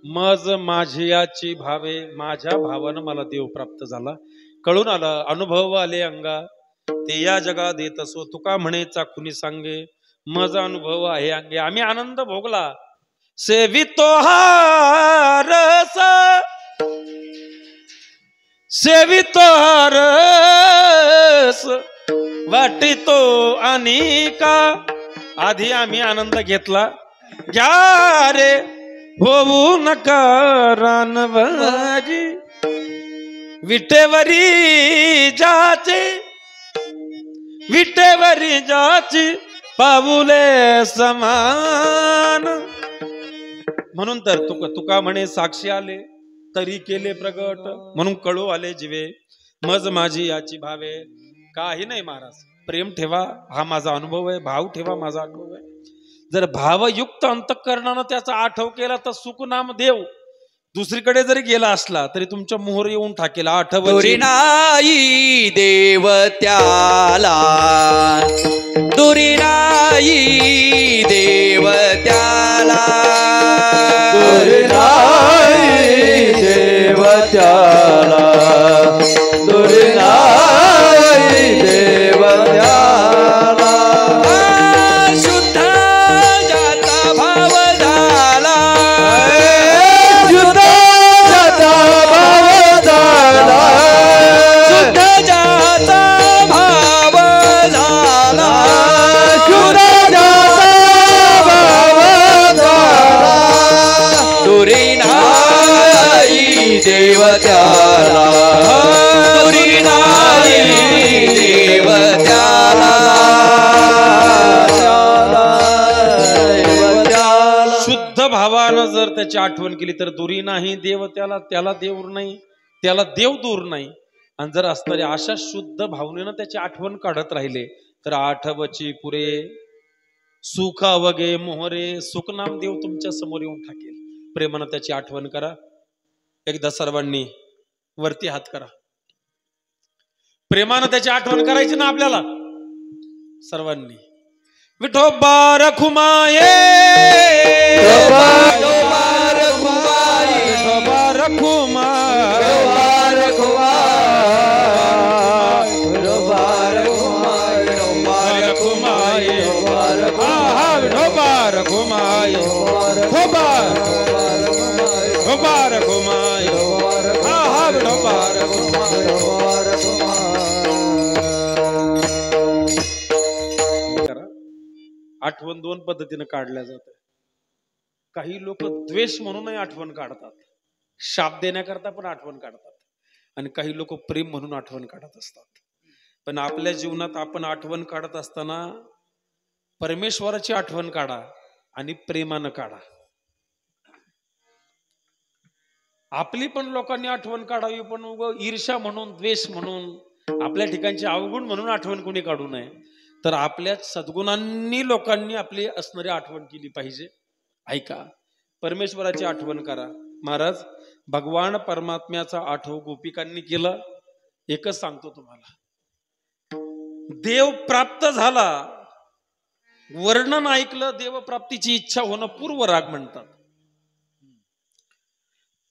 मज माझियाची भावे, माझ्या भावानं मला देव प्राप्त झाला, कळून आलं, अनुभव आले अंगा, ते या जगा देत असो, तुका म्हणे चाकुनी सांगे, मज अनुभव आहे अंगे. आम्ही आनंद भोगला, सेवितो हा रस, सेवितो हा रस, वाटितो अनिका. आधी आम्ही आनंद घेतला, घ्या रे होऊ नका रानवारी, विटेवरी जाची, विटेवरी जाची पाऊले समान. म्हणून तर तुका म्हणे साक्षी आले, तरी केले प्रगट, म्हणून कळू आले जिवे, मज माझी याची भावे. काही नाही महाराज, प्रेम ठेवा, हा माझा अनुभव आहे, भाव ठेवा, माझा अनुभव आहे. जर भावयुक्त अंतःकरणानं त्याचा आठव केला तर सुखनाम देव दुसरीकडे जरी गेला असला तरी तुमच्या मोहर येऊन टाकेल. आठवची नाही देव त्याला, दुरी नाही देव त्याला, दुरी नाही देव त्याला, दुरी नाही देव त्याला. शुद्ध जाता भाव झाला, शुद्ध जाता भाव झाला, शुद्ध जाता भाव झाला, शुद्ध जाता भाव झाला. दुरी नाही देव त्याला, दुरी नाही देव त्याला, शुद्ध भावानं जर त्याची आठवण केली तर दुरी नाही देव त्याला, त्याला देव नाही, त्याला देव दूर नाही. आणि जर असणारे अशा शुद्ध भावनेनं त्याची आठवण काढत राहिले तर आठवची पुरे, सुख अवगे मोहरे, सुखनाम देव तुमच्या समोर येऊन टाकेल. प्रेमानं त्याची आठवण करा. एकदा सर्वांनी वरती हात करा. प्रेमानं त्याची आठवण करायची ना आपल्याला सर्वांनी. विठोबा रखुमाये, विठोबा रखुमाये, विठोबा रखुमाये, विठोबा रखुमाये, विठोबा रखुमाये, आहा विठोबा रखुमाये, विठोबा रखुमाये, आहा विठोबा रखुमाये. आठवण दोन पद्धतीने काढल्या जाते. काही लोक द्वेष म्हणूनही आठवण काढतात, शाप देण्याकरता पण आठवण काढतात, आणि काही लोक प्रेम म्हणून आठवण काढत असतात. पण आपल्या जीवनात आपण आठवण काढत असताना परमेश्वराची आठवण काढा आणि प्रेमानं काढा. आपली पण लोकांनी आठवण काढावी, पण ईर्ष्या म्हणून, द्वेष म्हणून, आपल्या ठिकाणचे अवगुण म्हणून आठवण कोणी काढू नये. तर आपल्या सद्गुणांनी लोकांनी आपली असणारी आठवण केली पाहिजे. ऐका, परमेश्वराची आठवण करा. महाराज, भगवान परमात्म्याचा आठव गोपिकांनी केला. एकच सांगतो तुम्हाला, देव प्राप्त झाला, वर्णन ऐकलं, देवप्राप्तीची इच्छा होणं पूर्वराग म्हणतात.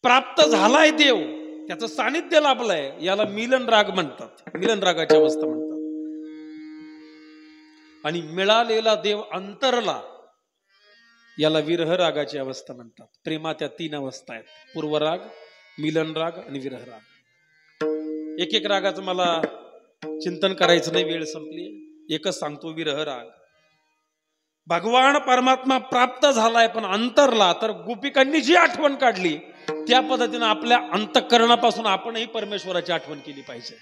प्राप्त झालाय देव, त्याचं सानिध्य लाभलंय, याला मिलन राग म्हणतात, मिलन रागाची अवस्था म्हणतात. आणि मिळालेला देव अंतरला, याला विरह रागाची अवस्था म्हणतात. प्रेमात त्या तीन अवस्था आहेत, पूर्वराग, मिलन राग आणि विरह राग. एक एक रागाचं मला चिंतन करायचं नाही, वेळ संपली. एकच सांगतो, विरह राग. भगवान परमात्मा प्राप्त झालाय पण अंतरला, तर गोपिकांनी जी आठवण काढली त्या पद्धतीने आपल्या अंतःकरणापासून आपणही परमेश्वराची आठवण केली पाहिजे.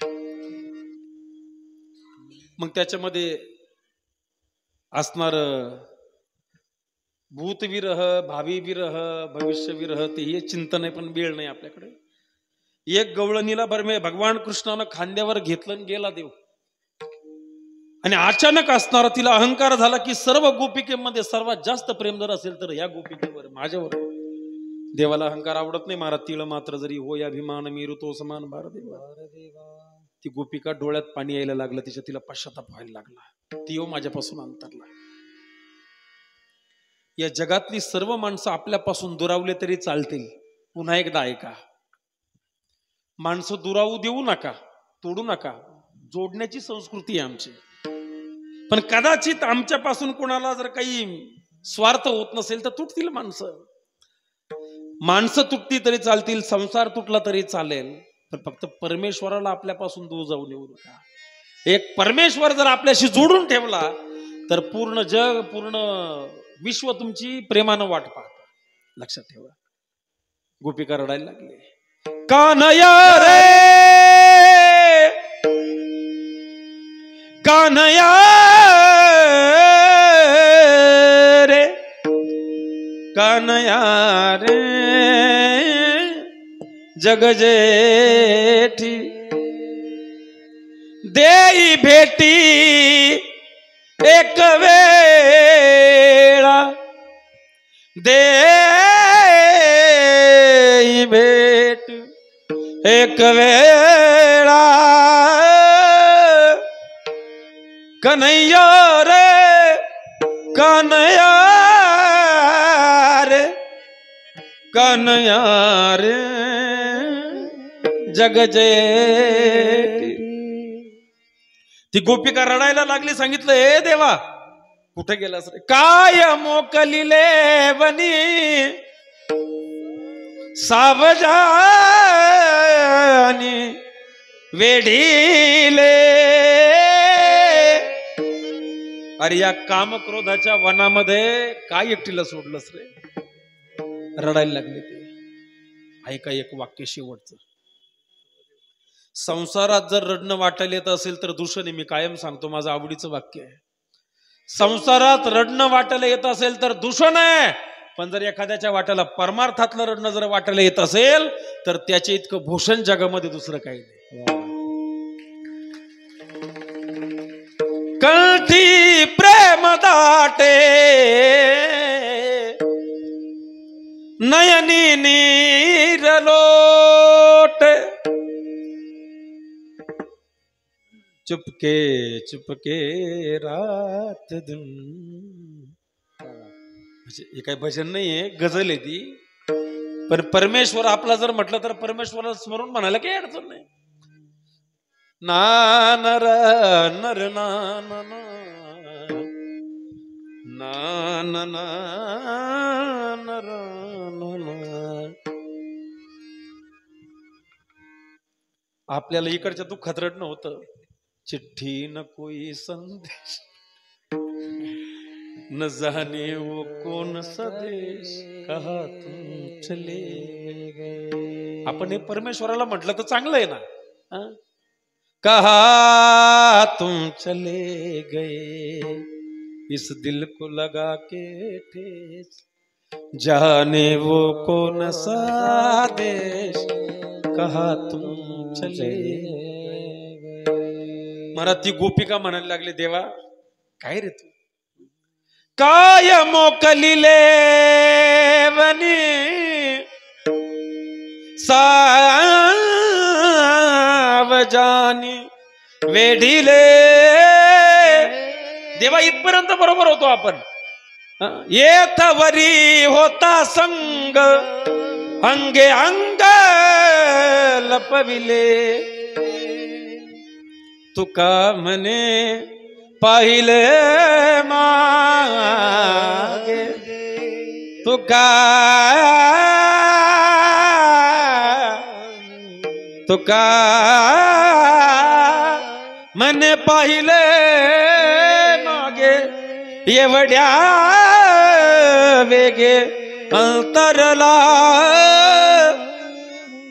मग त्याच्यामध्ये असणार भूतविरह, भावी विरह, भविष्य विरह, ते हे चिंतन आहे, पण वेळ नाही आपल्याकडे. एक गवळणीला भगवान कृष्णानं खांद्यावर घेतलं आणि गेला देव. आणि अचानक असणारा तिला अहंकार झाला की सर्व गोपिकेमध्ये सर्वात जास्त प्रेम जर असेल तर या गोपिकेवर, माझ्यावर. देवाला अहंकार आवडत नाही. महाराज, तिळ मात्र जरी होय अभिमान मीरू तो समान भार देवा. ती गोपिका डोळ्यात पाणी यायला लागलं, तिला पश्चाताप व्हायला लागला. ती माझ्यापासून अंतरला. या जगातली सर्व माणसं आपल्यापासून दुरावले तरी चालतील. पुन्हा एकदा ऐका, माणसं दुरावू देऊ नका, तोडू नका. जोडण्याची संस्कृती आहे आमची. पण कदाचित आमच्यापासून कोणाला जर काही स्वार्थ होत नसेल तर तुटतील माणसं. माणसं तुटली तरी चालतील, संसार तुटला तरी चालेल, पण फक्त परमेश्वराला आपल्यापासून दूर जाऊ देऊ नका. एक परमेश्वर जर आपल्याशी जोडून ठेवला तर पूर्ण जग, पूर्ण विश्व तुमची प्रेमानं वाट पाहत. लक्षात ठेवा. गोपिका रडायला लागले. कान्हैया रे, कान्हैया रे, कान्हैया रे, जग जेठी देई भेटी एक वेळा, देई भेट एक वेळा. कन्हैया रे, कन्हैया रे, कन्हैया रे, जग जेठी. ती गोपिका रडायला लागली. सांगितलं, हे देवा कुठे गेलास रे? काय मोकलिले बनी सावजानी वेढीले. अरे या काम क्रोधाच्या वनामध्ये काय एकटीला सोडलंस रे? रडायला लागले ते. ऐका एक वाक्य शेवटचं. संसारात जर रडणं वाटायला येत असेल तर दूषण आहे. मी कायम सांगतो, माझं आवडीचं वाक्य आहे. संसारात रडणं वाटायला येत असेल तर दूषण आहे. पण जर एखाद्याच्या वाट्याला परमार्थातलं रडणं जर वाटायला येत असेल तर त्याचे इतकं भूषण जगामध्ये दुसरं काही नाही. कंठी प्रेम दाटे नयनी नीरलोट, चुपके चुपके रात दिन. हे काही भजन नाहीये, गझल आहे ती. पण परमेश्वर आपला जर म्हटलं तर परमेश्वराला स्मरून म्हणायला काही अडचण नाही. ना नर नर ना ना ना ना ना नर ना. आपल्याला इकडच्या दुःखात रडणं होतं. चिट्ठी न कोई संदेश, न जाने वो कौन सा देश, कहा तुम चले गए. आपण हे परमेश्वराला म्हटलं तर चांगलं आहे ना. कहा तुम चले गए, इस दिल को लगा के ठेस, जाने वो कौन सा देश, कहा तुम चले. मला ती गोपिका म्हणायला लागली, देवा काय रे तू? काय मोकलिले बनी सावजानी वेढीले. देवा इथपर्यंत बरोबर होतो आपण. येथवरी होता संग, अंगे अंग लपविले. तुका मने पाहिले मागे, तुका तुका मने पाहिले मागे. एवढ्या वेगे अंतरला,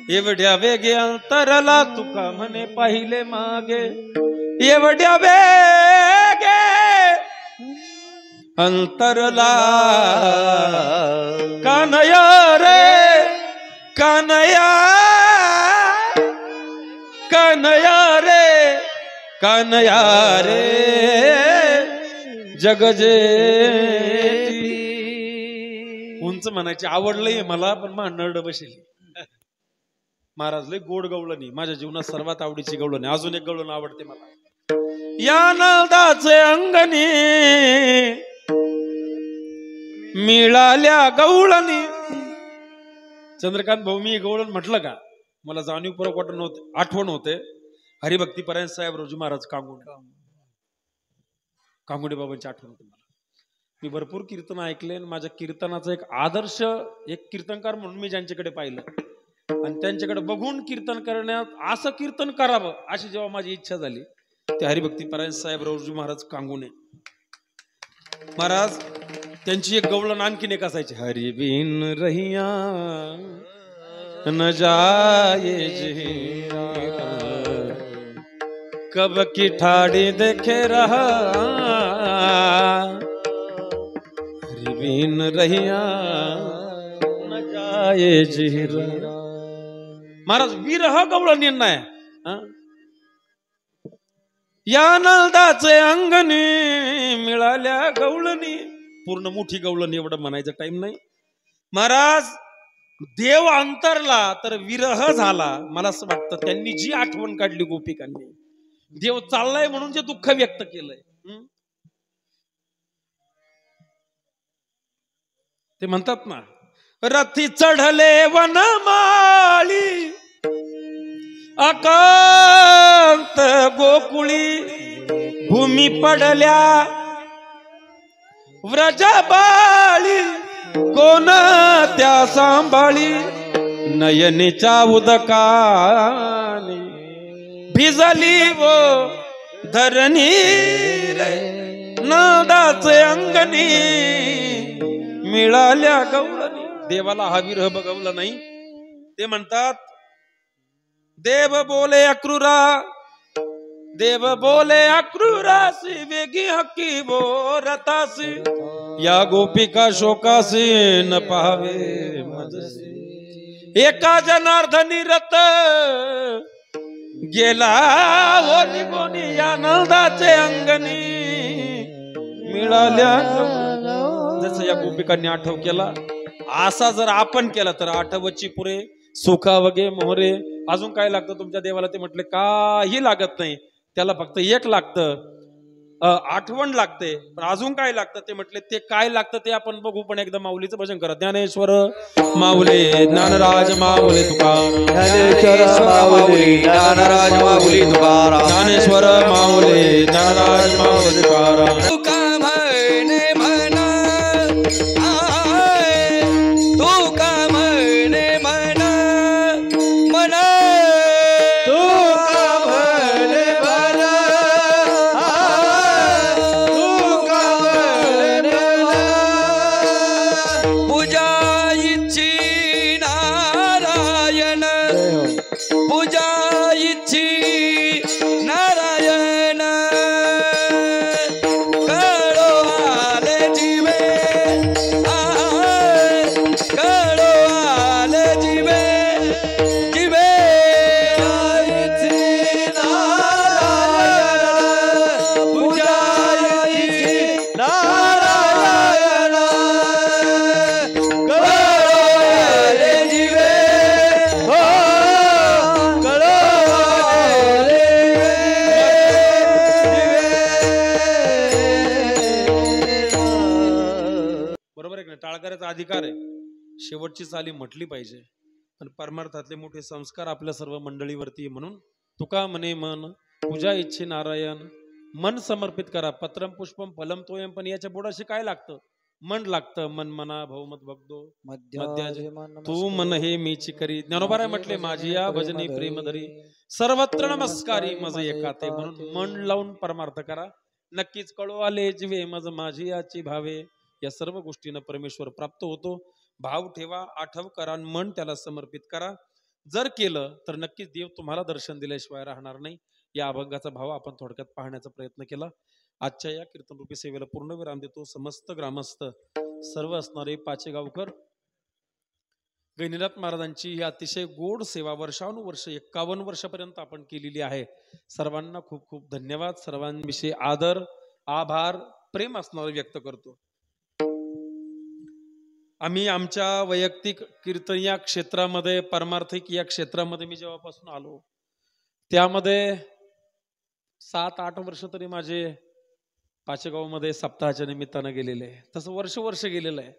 एवढ्या वेगे अंतरला, तुका म्हणे पाहिले मागे. एवढ्या वेगे अंतरला. कान्हैया रे, कान्हैया, कान्हैया रे, कान्हैया रे, जग जेठी. उंच म्हणायची आवड लई मला, पण मा नरड बसेल. महाराज लय गोड गवळण नाही, माझ्या जीवनात सर्वात आवडीची गवळण आहे. अजून एक गवळण आवडते मला. या नंदाचे अंगणी मिळाल्या गवळणी. चंद्रकांत भाऊ मी गवळण म्हटलं का मला जाणीवपूर्वक वाटत नव्हते, आठवण होते हरिभक्तीपरायण साहेब रोजी महाराज कांगुडे बाबांची आठवण होते मला. मी भरपूर कीर्तन ऐकले आणि माझ्या कीर्तनाचा एक आदर्श एक कीर्तनकार म्हणून मी ज्यांच्याकडे पाहिलं आणि त्यांच्याकडे बघून कीर्तन करण्यात असं कीर्तन करावं अशी जेव्हा माझी इच्छा झाली ते हरिभक्तीपरायण साहेब रोजी महाराज कांगुणे महाराज. त्यांची एक गवळण आणखीन एक असायची. हरि बिन रहिया न जाये जीरा, कब की ठाड़ी देखे रहा, हरि बिन रहिया न जाये जीरा. महाराज विरह गवळण नाही. या नंदाचे अंगणी मिळाल्या गवळणी. पूर्ण मोठी गवळणी एवढं म्हणायचं टाइम नाही. महाराज देव अंतरला तर विरह झाला. मला असं वाटतं त्यांनी जी आठवण काढली गोपिकांनी, देव चाललाय म्हणून जे दुःख व्यक्त केलंय. ते म्हणतात ना रथी चढले वनमाळी अकांत गोकुळी, भूमी पडल्या व्रजबाळी, कोण त्या सांभाळी, नयनीच्या उदकानी भिजली वो धरणी रे, नंदाचे अंगणी मिळाल्या गवळणी. देवाला हा विरह बघवला नाही. ते म्हणतात देव बोले अक्रूरा, देव बोले अक्रूरासी, वेगी हक्की वो रतासी, या गोपिका शोकासी न पाहावे मजसी. एका जनार्दनी रथ गेला वो निघून, या नंदाचे अंगणी मिळाल्या. जसं या गोपिकांनी आठव केला असा जर आपण केला तर आठवची पुरे सुखा वगे मोहरे. अजून काय लागतं तुमच्या देवाला? ते म्हटले काही लागत नाही, त्याला फक्त एक लागतं, आठवण लागते. पण अजून काय लागतं ते म्हटले ते काय लागतं ते आपण बघू. पण एकदा माऊलीचं भजन करा. ज्ञानेश्वर माऊली ज्ञानराज माऊली तुकाराम, ज्ञानेश्वर माऊली ज्ञानराज माऊली तुकाराम, ज्ञानेश्वर माऊली ज्ञानराज माऊली तुकाराम. टाळकऱ्याचा अधिकार आहे, शेवटची चाली म्हटली पाहिजे. पण परमार्थातले मोठे संस्कार आपल्या सर्व मंडळीवरती. म्हणून तुका म्हणे मन पूजा इच्छे नारायण, मन समर्पित करा. पत्रम पुष्पम फलम तोयम. पण याच्या पुढे काय लागतं? मन लागतं. मन मना भौमत भक्तो मध्याजे, तू मन हे मीची करी. ज्ञानोबाराय म्हटले माझी या भजनी प्रेम धरी, सर्वत्र नमस्कारी मज एकाते. म्हणून मन लावून परमार्थ करा. नक्कीच कळो आले जीवे मज माझी याची भावे. या सर्व गोष्टींना परमेश्वर प्राप्त होतो. भाव ठेवा, आठव करा, मन त्याला समर्पित करा. जर केलं तर नक्कीच देव तुम्हाला दर्शन दिल्याशिवाय राहणार नाही. या अभंगाचा भाव आपण थोडक्यात पाहण्याचा प्रयत्न केला. आजच्या या कीर्तनरूपी सेवेला पूर्ण विराम देतो. समस्त ग्रामस्थ सर्व असणारे पाचेगावकर, गैनीनाथ महाराजांची ही अतिशय गोड सेवा वर्षानुवर्ष 51 वर्षापर्यंत आपण केलेली आहे. सर्वांना खूप खूप धन्यवाद. सर्वांविषयी आदर, आभार, प्रेम असणारे व्यक्त करतो. आम्ही आमच्या वैयक्तिक कीर्तन या क्षेत्रामध्ये, परमार्थिक या क्षेत्रामध्ये मी जेव्हापासून आलो त्यामध्ये 7-8 वर्ष तरी माझे पाचेगावमध्ये सप्ताहाच्या निमित्तानं गेलेले आहे. तसं वर्ष गेलेलं आहे.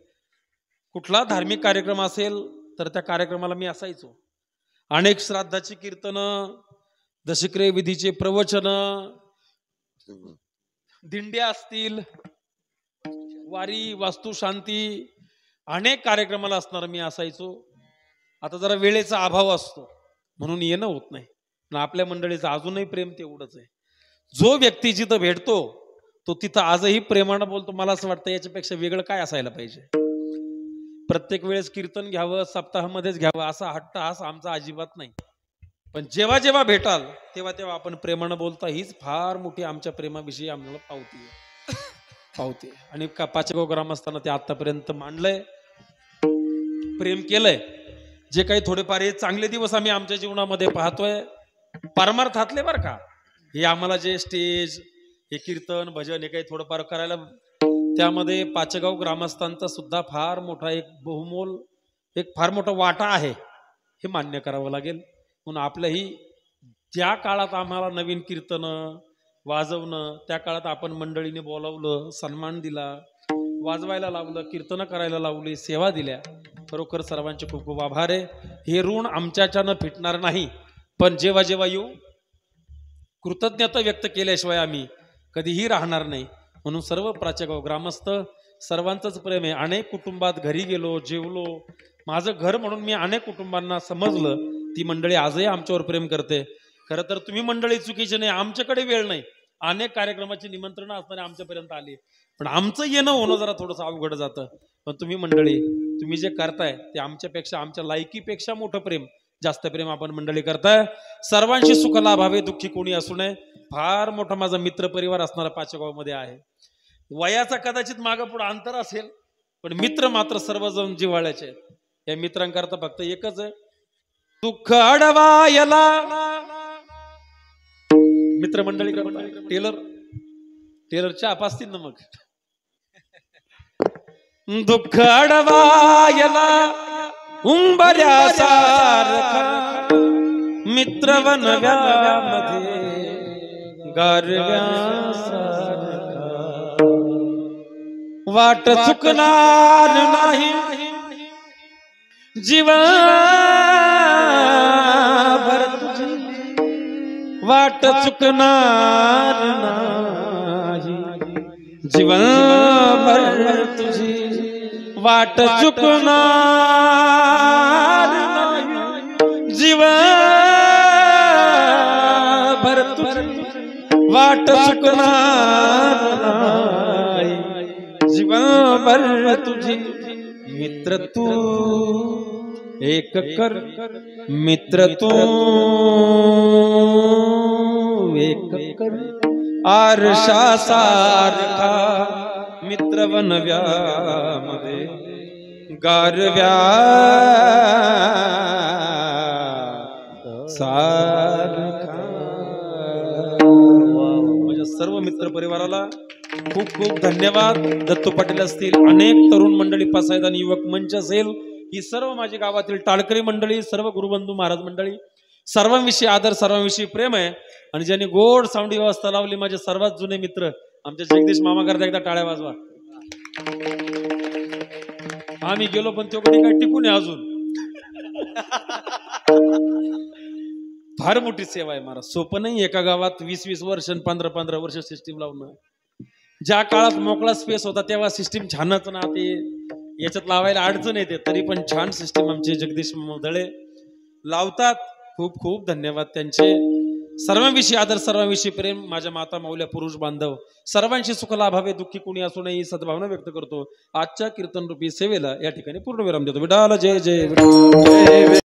कुठला धार्मिक कार्यक्रम असेल तर त्या कार्यक्रमाला मी असायचो. अनेक श्राद्धाची कीर्तनं, दशक्रिय विधीचे प्रवचन, दिंड्या असतील, वारी, वास्तुशांती, अनेक कार्यक्रमाला असणार मी असायचो. आता जरा वेळेचा अभाव असतो म्हणून येणं होत नाही. पण आपल्या मंडळीचं अजूनही प्रेम तेवढंच आहे. जो व्यक्ती जिथं भेटतो तो तिथं आजही प्रेमानं बोलतो. मला असं वाटतं याच्यापेक्षा वेगळं काय असायला पाहिजे. प्रत्येक वेळेस कीर्तन घ्यावं, सप्ताहामध्येच घ्यावं असा हट्ट आमचा अजिबात नाही. पण जेव्हा जेव्हा भेटाल तेव्हा तेव्हा आपण प्रेमानं बोलता, हीच फार मोठी आमच्या प्रेमाविषयी आम्हाला पावती. आणि पाचेगाव ग्रामस्थांना ते आतापर्यंत मांडलंय, प्रेम केलंय. जे काही थोडेफार हे चांगले दिवस आम्ही आमच्या जीवनामध्ये पाहतोय, परमार्थातले बरं का, हे आम्हाला जे स्टेज, हे कीर्तन, भजन, हे काही थोडंफार करायला, त्यामध्ये पाचेगाव ग्रामस्थांचा सुद्धा फार मोठा एक बहुमोल, एक फार मोठा वाटा आहे, हे मान्य करावं लागेल. म्हणून आपल्याही ज्या काळात आम्हाला नवीन कीर्तनं वाजवणं, त्या काळात आपण मंडळीने बोलावलं, सन्मान दिला, वाजवायला लावलं, कीर्तनं करायला लावली, सेवा दिल्या, खरोखर सर्वांचे खूप खूप आभार आहे. हे ऋण आमच्याच्यानं फिटणार नाही. पण जेव्हा जेव्हा येऊ, कृतज्ञता व्यक्त केल्याशिवाय आम्ही कधीही राहणार नाही. म्हणून सर्व पाचेगाव ग्रामस्थ सर्वांचंच प्रेम आहे. अनेक कुटुंबात घरी गेलो, जेवलो, माझं घर म्हणून मी अनेक कुटुंबांना समजलं. ती मंडळी आजही आमच्यावर प्रेम करते. खरं तर तुम्ही मंडळी चुकीची नाही, आमच्याकडे वेळ नाही, अनेक कार्यक्रमाची निमंत्रणं असताना आमच्यापर्यंत आली, पण आमचं येणं होणं जरा थोडंसं अवघड जातं. पण तुम्ही मंडळी, तुम्ही जे करताय ते आमच्यापेक्षा, आमच्या लायकीपेक्षा मोठं प्रेम, जास्त प्रेम आपण मंडळी करताय. सर्वांशी सुख लाभावे, दुःखी कोणी असू नये. फार मोठा माझा मित्र परिवार असणारा पाचेगावमध्ये आहे. वयाचा कदाचित मागं पुढं अंतर असेल, पण मित्र मात्र सर्वजण जिव्हाळ्याचे आहेत. या मित्रांकरता फक्त एकच आहे, दुःख अडवायला मित्रमंडळी करता. टेलर चहा असतील ना, मग दुःख अडवायला उंबऱ्यासारखा मित्र वनव्यामध्ये गारव्यासारखा, वाट चुकणार नाही जीवनभर तुझी, वाट चुकणार नाही जीवनभर तुझी, वाट चुकणार नाही जीवनभर तुझी, वाट चुकणार नाही जीवनभर तुझी. मित्र तू एक कर, मित्र तू एक कर, आरशा सारखा मित्र वनव्यामध्ये गारव्या सारखा. माझ्या सर्व मित्र परिवाराला खूप खूप धन्यवाद. दत्तू पाटील असतील, अनेक तरुण मंडळी पासायद आणि युवक मंच असेल, ही सर्व माझी गावातील टाळकरी मंडळी, सर्व गुरुबंधू महाराज मंडळी, सर्वांविषयी आदर, सर्वांविषयी प्रेम आहे. आणि ज्यांनी गोड सावंडी व्यवस्था लावली, माझे सर्वात जुने मित्र आमच्या जगदीश मामा करता, एकदा टाळ्या वाजवा. आम्ही गेलो पण तो कधी काय टिकून आहे अजून. फार मोठी सेवा आहे महाराज, सोपं नाही. एका गावात 20-20 वर्ष, 15-15 वर्ष सिस्टीम लावणं. ज्या काळात मोकळा स्पेस होता तेव्हा सिस्टीम छानच ना, ते याच्यात लावायला अडचण येते, तरी पण छान सिस्टीम आमचे जगदीश मोदळे लावतात. खूप खूप धन्यवाद त्यांचे. सर्वांविषयी आदर, सर्वांविषयी प्रेम. माझ्या माता, माऊल्या, पुरुष बांधव सर्वांशी सुख लाभावे, दुःखी कोणी असू नये ही सद्भावना व्यक्त करतो. आजच्या कीर्तन रूपी सेवेला या ठिकाणी पूर्ण विराम देतो. विठाल जय जय.